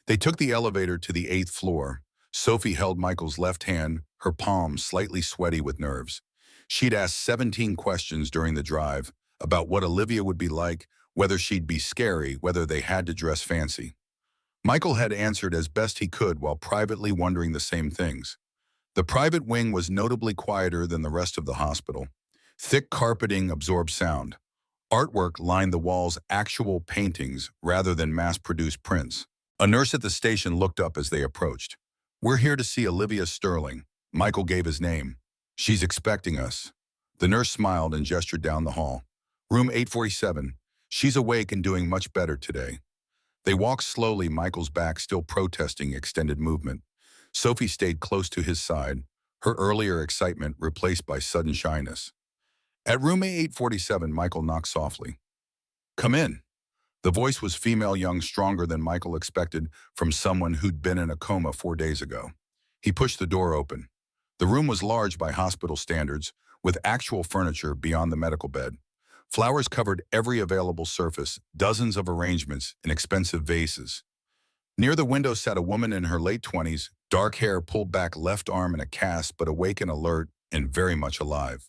They took the elevator to the 8th floor. Sophie held Michael's left hand, her palms slightly sweaty with nerves. She'd asked 17 questions during the drive about what Olivia would be like, whether she'd be scary, whether they had to dress fancy. Michael had answered as best he could while privately wondering the same things. The private wing was notably quieter than the rest of the hospital. Thick carpeting absorbed sound. Artwork lined the walls, actual paintings rather than mass-produced prints. A nurse at the station looked up as they approached. We're here to see Olivia Sterling. Michael gave his name. She's expecting us. The nurse smiled and gestured down the hall. Room 847. She's awake and doing much better today. They walked slowly, Michael's back still protesting extended movement. Sophie stayed close to his side, her earlier excitement replaced by sudden shyness. At room 847, Michael knocked softly. Come in. The voice was female, young, stronger than Michael expected from someone who'd been in a coma 4 days ago. He pushed the door open. The room was large by hospital standards, with actual furniture beyond the medical bed. Flowers covered every available surface, dozens of arrangements in expensive vases. Near the window sat a woman in her late 20s, dark hair pulled back, left arm in a cast, but awake and alert and very much alive.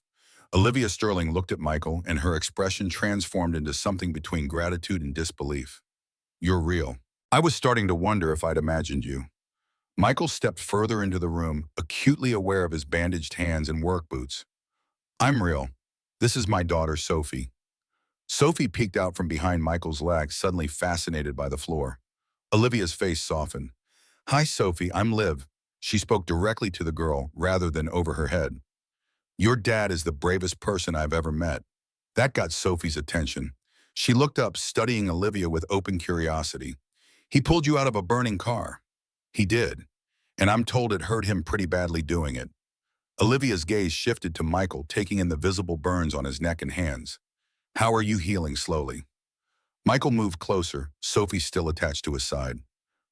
Olivia Sterling looked at Michael, and her expression transformed into something between gratitude and disbelief. You're real. I was starting to wonder if I'd imagined you. Michael stepped further into the room, acutely aware of his bandaged hands and work boots. I'm real. This is my daughter, Sophie. Sophie peeked out from behind Michael's legs, suddenly fascinated by the floor. Olivia's face softened. Hi, Sophie, I'm Liv. She spoke directly to the girl, rather than over her head. Your dad is the bravest person I've ever met. That got Sophie's attention. She looked up, studying Olivia with open curiosity. He pulled you out of a burning car. He did. And I'm told it hurt him pretty badly doing it. Olivia's gaze shifted to Michael, taking in the visible burns on his neck and hands. How are you healing slowly? Michael moved closer, Sophie still attached to his side.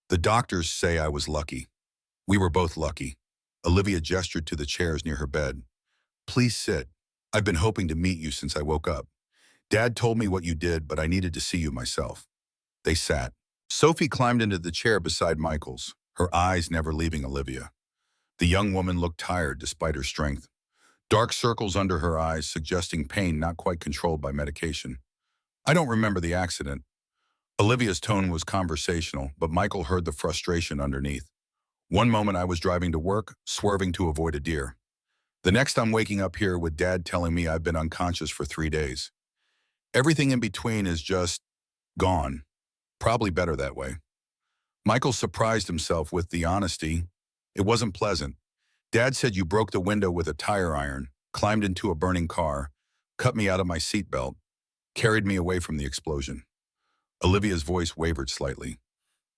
The doctors say I was lucky. We were both lucky. Olivia gestured to the chairs near her bed. Please sit. I've been hoping to meet you since I woke up. Dad told me what you did, but I needed to see you myself. They sat. Sophie climbed into the chair beside Michael's, her eyes never leaving Olivia. The young woman looked tired despite her strength. Dark circles under her eyes suggesting pain not quite controlled by medication. I don't remember the accident. Olivia's tone was conversational, but Michael heard the frustration underneath. One moment I was driving to work, swerving to avoid a deer. The next I'm waking up here with Dad telling me I've been unconscious for 3 days. Everything in between is just gone. Probably better that way. Michael surprised himself with the honesty. It wasn't pleasant. Dad said you broke the window with a tire iron, climbed into a burning car, cut me out of my seatbelt, carried me away from the explosion. Olivia's voice wavered slightly.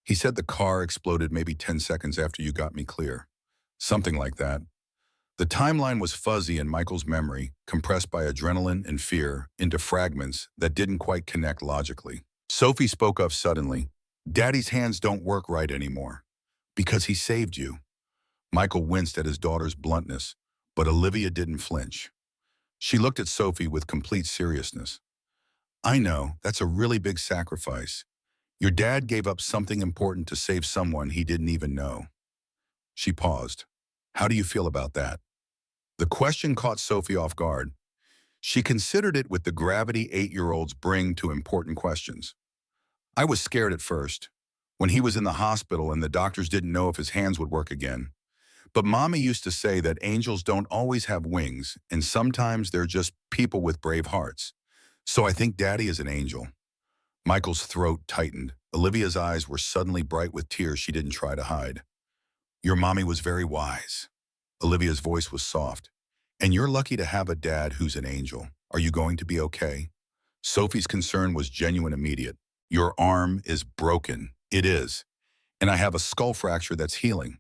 He said the car exploded maybe 10 seconds after you got me clear. Something like that. The timeline was fuzzy in Michael's memory, compressed by adrenaline and fear into fragments that didn't quite connect logically. Sophie spoke up suddenly. Daddy's hands don't work right anymore. Because he saved you. Michael winced at his daughter's bluntness, but Olivia didn't flinch. She looked at Sophie with complete seriousness. I know, that's a really big sacrifice. Your dad gave up something important to save someone he didn't even know. She paused. How do you feel about that? The question caught Sophie off guard. She considered it with the gravity 8-year-olds bring to important questions. I was scared at first, when he was in the hospital and the doctors didn't know if his hands would work again. But Mommy used to say that angels don't always have wings, and sometimes they're just people with brave hearts. So I think Daddy is an angel. Michael's throat tightened. Olivia's eyes were suddenly bright with tears she didn't try to hide. Your mommy was very wise. Olivia's voice was soft. And you're lucky to have a dad who's an angel. Are you going to be okay? Sophie's concern was genuine immediate. Your arm is broken. It is. And I have a skull fracture that's healing.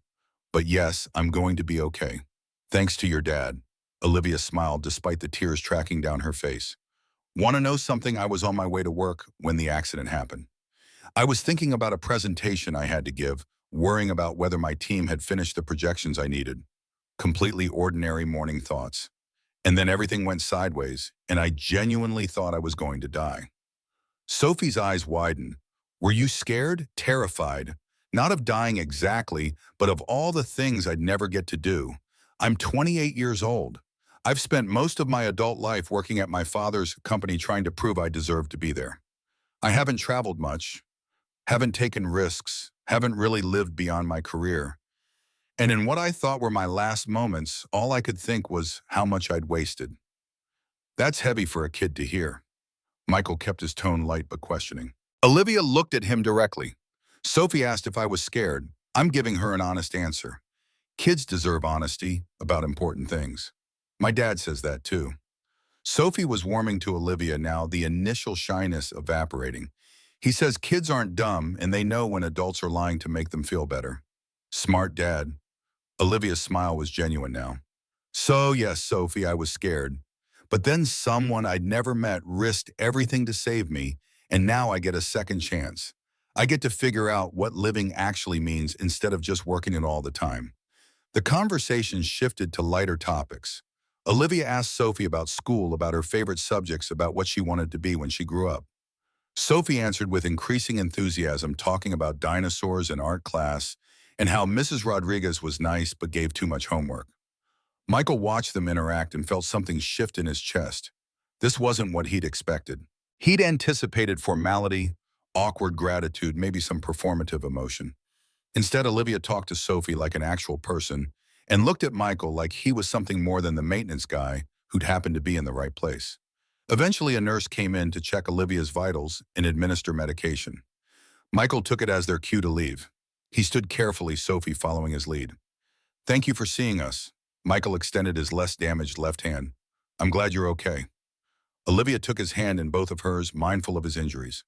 But yes, I'm going to be okay. Thanks to your dad. Olivia smiled despite the tears tracking down her face. Want to know something? I was on my way to work when the accident happened. I was thinking about a presentation I had to give, worrying about whether my team had finished the projections I needed. Completely ordinary morning thoughts. And then everything went sideways, and I genuinely thought I was going to die. Sophie's eyes widened. Were you scared? Terrified? Not of dying exactly, but of all the things I'd never get to do. I'm 28 years old. I've spent most of my adult life working at my father's company trying to prove I deserve to be there. I haven't traveled much, haven't taken risks, haven't really lived beyond my career. And in what I thought were my last moments, all I could think was how much I'd wasted. That's heavy for a kid to hear. Michael kept his tone light but questioning. Olivia looked at him directly. Sophie asked if I was scared. I'm giving her an honest answer. Kids deserve honesty about important things. My dad says that too. Sophie was warming to Olivia now, the initial shyness evaporating. He says kids aren't dumb and they know when adults are lying to make them feel better. Smart dad. Olivia's smile was genuine now. So yes, Sophie, I was scared. But then someone I'd never met risked everything to save me, and now I get a second chance. I get to figure out what living actually means instead of just working it all the time. The conversation shifted to lighter topics. Olivia asked Sophie about school, about her favorite subjects, about what she wanted to be when she grew up. Sophie answered with increasing enthusiasm, talking about dinosaurs in art class and how Mrs. Rodriguez was nice but gave too much homework. Michael watched them interact and felt something shift in his chest. This wasn't what he'd expected. He'd anticipated formality, awkward gratitude, maybe some performative emotion. Instead, Olivia talked to Sophie like an actual person and looked at Michael like he was something more than the maintenance guy who'd happened to be in the right place. Eventually, a nurse came in to check Olivia's vitals and administer medication. Michael took it as their cue to leave. He stood carefully, Sophie following his lead. "Thank you for seeing us." Michael extended his less damaged left hand. "I'm glad you're okay." Olivia took his hand in both of hers, mindful of his injuries.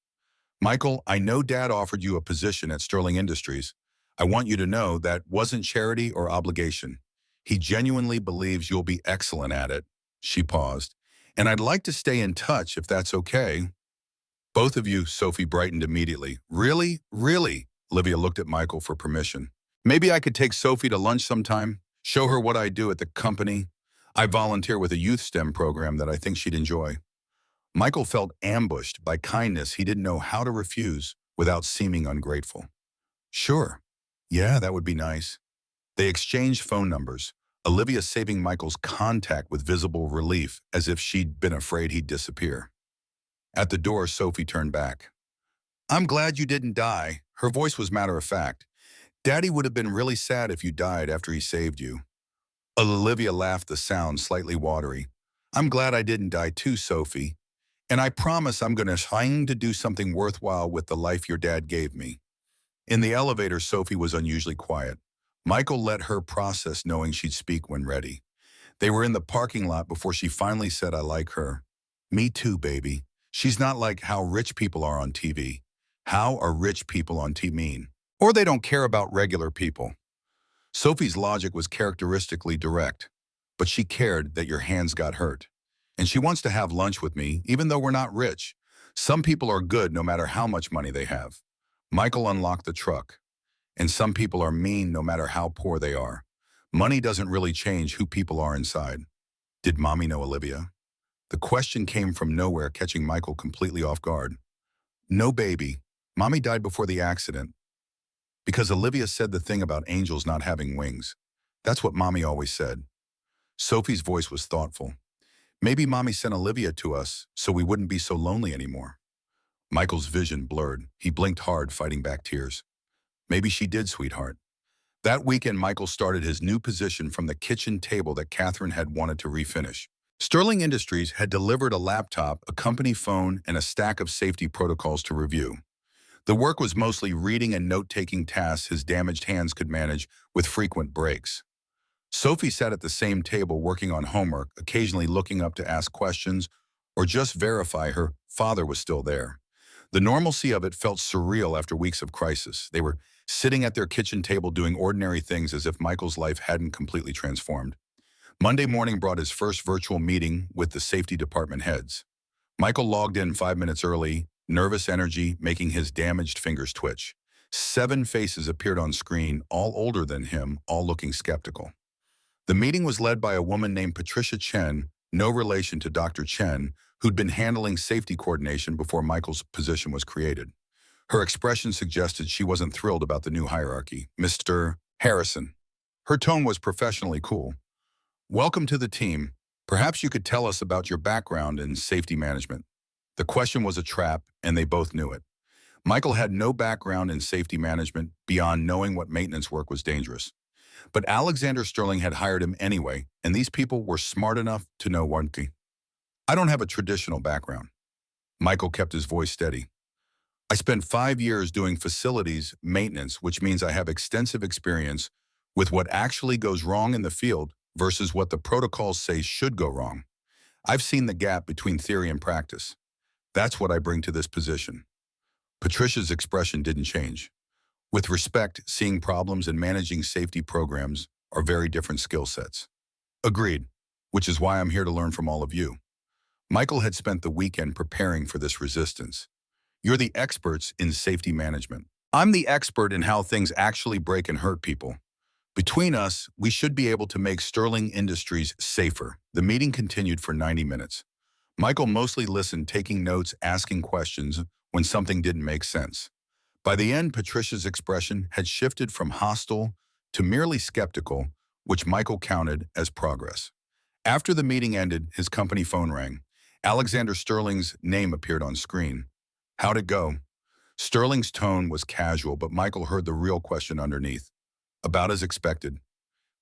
"Michael, I know Dad offered you a position at Sterling Industries. I want you to know that wasn't charity or obligation. He genuinely believes you'll be excellent at it." She paused. "And I'd like to stay in touch if that's okay." "Both of you," Sophie brightened immediately. "Really? Really?" Olivia looked at Michael for permission. "Maybe I could take Sophie to lunch sometime, show her what I do at the company. I volunteer with a youth STEM program that I think she'd enjoy." Michael felt ambushed by kindness he didn't know how to refuse without seeming ungrateful. "Sure. Yeah, that would be nice." They exchanged phone numbers, Olivia saving Michael's contact with visible relief as if she'd been afraid he'd disappear. At the door, Sophie turned back. "I'm glad you didn't die." Her voice was matter of fact. "Daddy would have been really sad if you died after he saved you." Olivia laughed, the sound slightly watery. "I'm glad I didn't die too, Sophie. And I promise I'm going to try to do something worthwhile with the life your dad gave me." In the elevator, Sophie was unusually quiet. Michael let her process, knowing she'd speak when ready. They were in the parking lot before she finally said, "I like her." "Me too, baby. She's not like how rich people are on TV. How are rich people on TV mean? Or they don't care about regular people." Sophie's logic was characteristically direct, but she cared that your hands got hurt. "And she wants to have lunch with me, even though we're not rich. Some people are good no matter how much money they have." Michael unlocked the truck. "And some people are mean no matter how poor they are. Money doesn't really change who people are inside." Did Mommy know Olivia? The question came from nowhere, catching Michael completely off guard. "No, baby. Mommy died before the accident. Because Olivia said the thing about angels not having wings. That's what Mommy always said." Sophie's voice was thoughtful. "Maybe Mommy sent Olivia to us so we wouldn't be so lonely anymore." Michael's vision blurred. He blinked hard, fighting back tears. "Maybe she did, sweetheart." That weekend, Michael started his new position from the kitchen table that Catherine had wanted to refinish. Sterling Industries had delivered a laptop, a company phone, and a stack of safety protocols to review. The work was mostly reading and note-taking tasks his damaged hands could manage with frequent breaks. Sophie sat at the same table working on homework, occasionally looking up to ask questions or just verify her father was still there. The normalcy of it felt surreal after weeks of crisis. They were sitting at their kitchen table doing ordinary things as if Michael's life hadn't completely transformed. Monday morning brought his first virtual meeting with the safety department heads. Michael logged in 5 minutes early, nervous energy making his damaged fingers twitch. 7 faces appeared on screen, all older than him, all looking skeptical. The meeting was led by a woman named Patricia Chen, no relation to Dr. Chen, who'd been handling safety coordination before Michael's position was created. Her expression suggested she wasn't thrilled about the new hierarchy. "Mr. Harrison." Her tone was professionally cool. "Welcome to the team. Perhaps you could tell us about your background in safety management." The question was a trap, and they both knew it. Michael had no background in safety management beyond knowing what maintenance work was dangerous. But Alexander Sterling had hired him anyway, and these people were smart enough to know one thing. "I don't have a traditional background." Michael kept his voice steady. "I spent 5 years doing facilities maintenance, which means I have extensive experience with what actually goes wrong in the field versus what the protocols say should go wrong. I've seen the gap between theory and practice. That's what I bring to this position." Patricia's expression didn't change. With respect, seeing problems and managing safety programs are very different skill sets. "Agreed, which is why I'm here to learn from all of you." Michael had spent the weekend preparing for this resistance. "You're the experts in safety management. I'm the expert in how things actually break and hurt people. Between us, we should be able to make Sterling Industries safer." The meeting continued for 90 minutes. Michael mostly listened, taking notes, asking questions when something didn't make sense. By the end, Patricia's expression had shifted from hostile to merely skeptical, which Michael counted as progress. After the meeting ended, his company phone rang. Alexander Sterling's name appeared on screen. How'd it go? Sterling's tone was casual, but Michael heard the real question underneath. About as expected.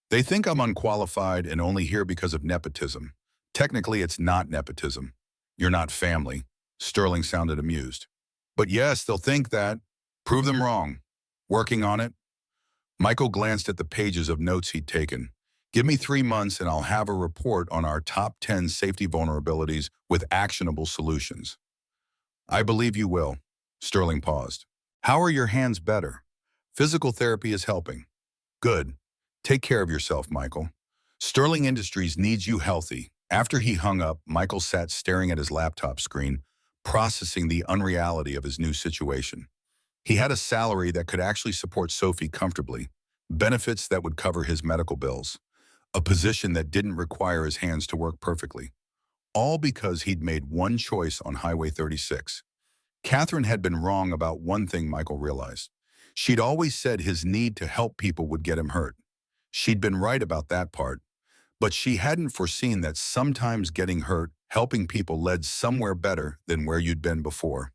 They think I'm unqualified and only here because of nepotism. Technically, it's not nepotism. You're not family. Sterling sounded amused. But yes, they'll think that. Prove them wrong. Working on it? Michael glanced at the pages of notes he'd taken. Give me 3 months and I'll have a report on our top 10 safety vulnerabilities with actionable solutions. I believe you will. Sterling paused. How are your hands better? Physical therapy is helping. Good. Take care of yourself, Michael. Sterling Industries needs you healthy. After he hung up, Michael sat staring at his laptop screen, processing the unreality of his new situation. He had a salary that could actually support Sophie comfortably, benefits that would cover his medical bills, a position that didn't require his hands to work perfectly, all because he'd made one choice on Highway 36. Catherine had been wrong about one thing, Michael realized. She'd always said his need to help people would get him hurt. She'd been right about that part, but she hadn't foreseen that sometimes getting hurt, helping people led somewhere better than where you'd been before.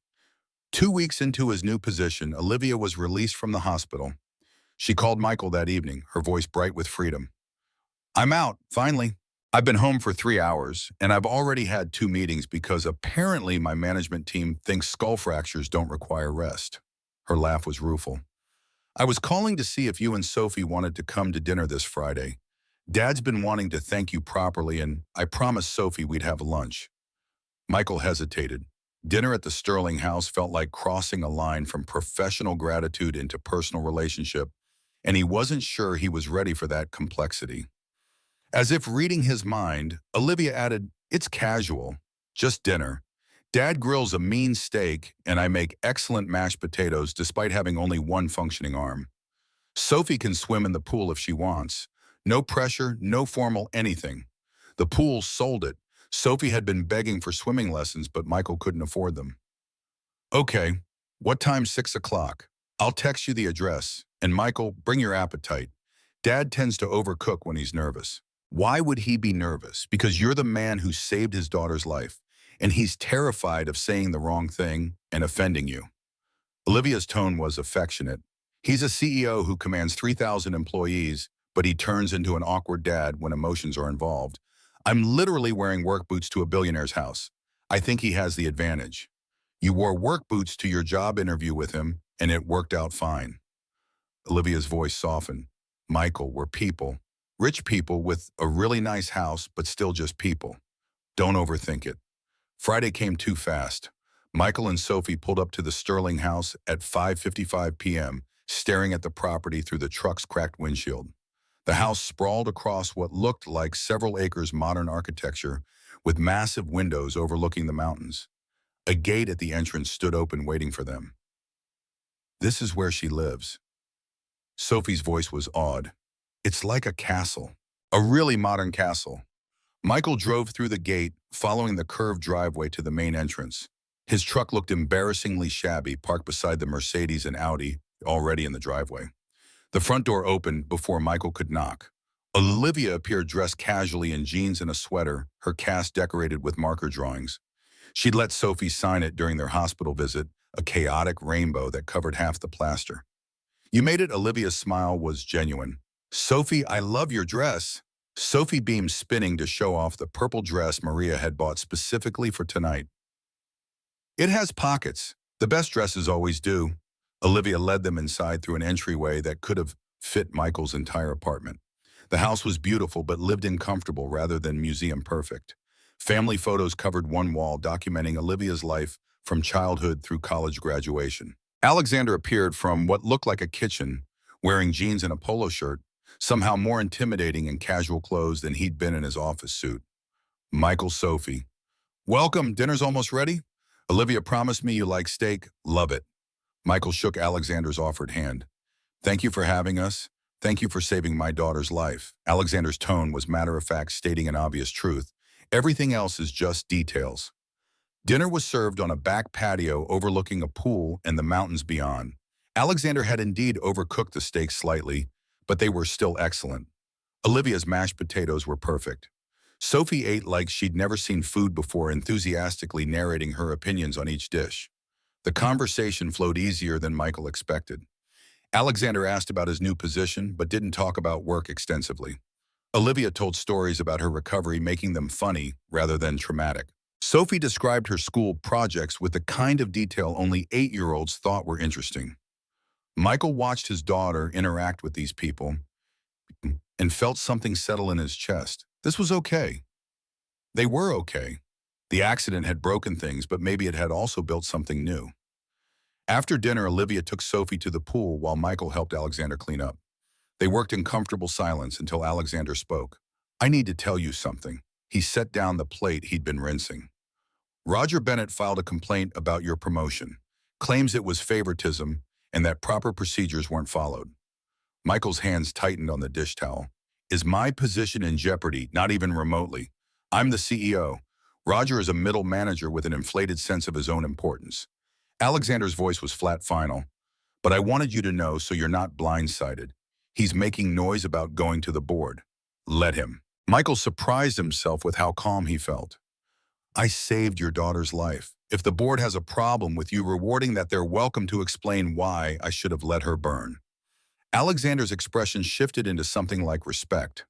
2 weeks into his new position, Olivia was released from the hospital. She called Michael that evening, her voice bright with freedom. I'm out, finally. I've been home for 3 hours, and I've already had 2 meetings because apparently my management team thinks skull fractures don't require rest. Her laugh was rueful. I was calling to see if you and Sophie wanted to come to dinner this Friday. Dad's been wanting to thank you properly, and I promised Sophie we'd have lunch. Michael hesitated. Dinner at the Sterling house felt like crossing a line from professional gratitude into personal relationship, and he wasn't sure he was ready for that complexity. As if reading his mind, Olivia added, It's casual, just dinner. Dad grills a mean steak, and I make excellent mashed potatoes despite having only one functioning arm. Sophie can swim in the pool if she wants. No pressure, no formal anything. The pool sold it. Sophie had been begging for swimming lessons, but Michael couldn't afford them. Okay, what time's 6 o'clock? I'll text you the address. And Michael, bring your appetite. Dad tends to overcook when he's nervous. Why would he be nervous? Because you're the man who saved his daughter's life, and he's terrified of saying the wrong thing and offending you. Olivia's tone was affectionate. He's a CEO who commands 3,000 employees, but he turns into an awkward dad when emotions are involved. I'm literally wearing work boots to a billionaire's house. I think he has the advantage. You wore work boots to your job interview with him, and it worked out fine. Olivia's voice softened. Michael, we're people. Rich people with a really nice house, but still just people. Don't overthink it. Friday came too fast. Michael and Sophie pulled up to the Sterling house at 5:55 p.m., staring at the property through the truck's cracked windshield. The house sprawled across what looked like several acres modern architecture, with massive windows overlooking the mountains. A gate at the entrance stood open waiting for them. This is where she lives. Sophie's voice was awed. It's like a castle. A really modern castle. Michael drove through the gate, following the curved driveway to the main entrance. His truck looked embarrassingly shabby, parked beside the Mercedes and Audi, already in the driveway. The front door opened before Michael could knock. Olivia appeared dressed casually in jeans and a sweater, her cast decorated with marker drawings. She'd let Sophie sign it during their hospital visit, a chaotic rainbow that covered half the plaster. You made it. Olivia's smile was genuine. Sophie, I love your dress. Sophie beamed, spinning to show off the purple dress Maria had bought specifically for tonight. It has pockets. The best dresses always do. Olivia led them inside through an entryway that could have fit Michael's entire apartment. The house was beautiful but lived in comfortable rather than museum perfect. Family photos covered one wall documenting Olivia's life from childhood through college graduation. Alexander appeared from what looked like a kitchen, wearing jeans and a polo shirt, somehow more intimidating in casual clothes than he'd been in his office suit. Michael, Sophie. Welcome, dinner's almost ready? Olivia promised me you like steak. Love it. Michael shook Alexander's offered hand. Thank you for having us. Thank you for saving my daughter's life. Alexander's tone was matter-of-fact, stating an obvious truth. Everything else is just details. Dinner was served on a back patio overlooking a pool and the mountains beyond. Alexander had indeed overcooked the steaks slightly, but they were still excellent. Olivia's mashed potatoes were perfect. Sophie ate like she'd never seen food before, enthusiastically narrating her opinions on each dish. The conversation flowed easier than Michael expected. Alexander asked about his new position, but didn't talk about work extensively. Olivia told stories about her recovery, making them funny rather than traumatic. Sophie described her school projects with the kind of detail only 8-year-olds thought were interesting. Michael watched his daughter interact with these people and felt something settle in his chest. This was okay. They were okay. The accident had broken things, but maybe it had also built something new. After dinner, Olivia took Sophie to the pool while Michael helped Alexander clean up. They worked in comfortable silence until Alexander spoke. "I need to tell you something." He set down the plate he'd been rinsing. "Roger Bennett filed a complaint about your promotion, claims it was favoritism and that proper procedures weren't followed." Michael's hands tightened on the dish towel. "Is my position in jeopardy? Not even remotely. I'm the CEO. Roger is a middle manager with an inflated sense of his own importance." Alexander's voice was flat final. "But I wanted you to know so you're not blindsided. He's making noise about going to the board. Let him." Michael surprised himself with how calm he felt. "I saved your daughter's life. If the board has a problem with you rewarding that, they're welcome to explain why I should have let her burn." Alexander's expression shifted into something like respect.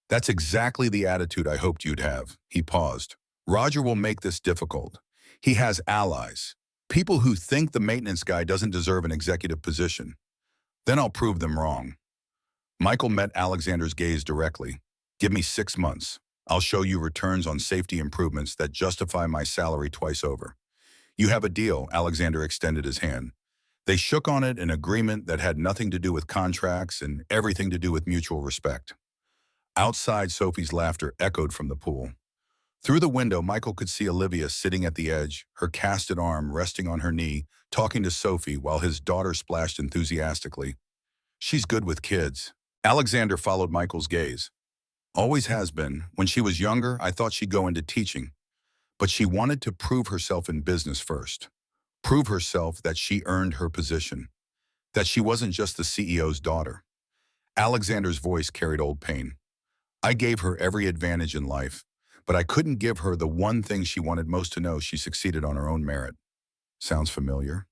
"That's exactly the attitude I hoped you'd have." He paused. "Roger will make this difficult. He has allies. People who think the maintenance guy doesn't deserve an executive position. Then I'll prove them wrong." Michael met Alexander's gaze directly. "Give me 6 months. I'll show you returns on safety improvements that justify my salary twice over." "You have a deal." Alexander extended his hand. They shook on it, an agreement that had nothing to do with contracts and everything to do with mutual respect. Outside, Sophie's laughter echoed from the pool. Through the window, Michael could see Olivia sitting at the edge, her casted arm resting on her knee, talking to Sophie while his daughter splashed enthusiastically. "She's good with kids." Alexander followed Michael's gaze. "Always has been. When she was younger, I thought she'd go into teaching. But she wanted to prove herself in business first. Prove herself that she earned her position. That she wasn't just the CEO's daughter." Alexander's voice carried old pain. "I gave her every advantage in life, but I couldn't give her the one thing she wanted most to know: she succeeded on her own merit." Sounds familiar?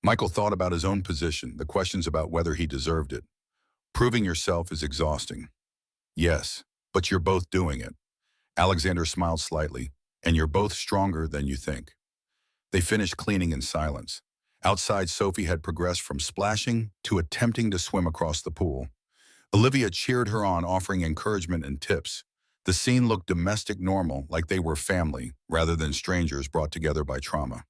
Michael thought about his own position, the questions about whether he deserved it. "Proving yourself is exhausting." "Yes, but you're both doing it." Alexander smiled slightly. "And you're both stronger than you think." They finished cleaning in silence. Outside, Sophie had progressed from splashing to attempting to swim across the pool. Olivia cheered her on, offering encouragement and tips. The scene looked domestic normal, like they were family, rather than strangers brought together by trauma.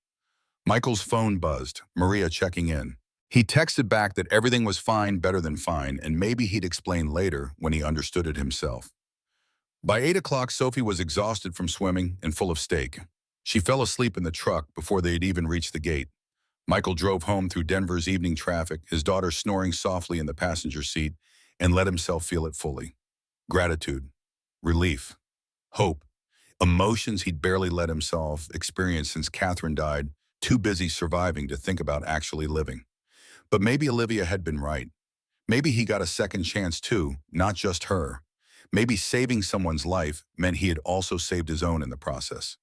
Michael's phone buzzed, Maria checking in. He texted back that everything was fine, better than fine, and maybe he'd explain later when he understood it himself. By 8 o'clock, Sophie was exhausted from swimming and full of steak. She fell asleep in the truck before they had even reached the gate. Michael drove home through Denver's evening traffic, his daughter snoring softly in the passenger seat, and let himself feel it fully. Gratitude, relief, hope, emotions he'd barely let himself experience since Catherine died, too busy surviving to think about actually living. But maybe Olivia had been right. Maybe he got a second chance too, not just her. Maybe saving someone's life meant he had also saved his own in the process.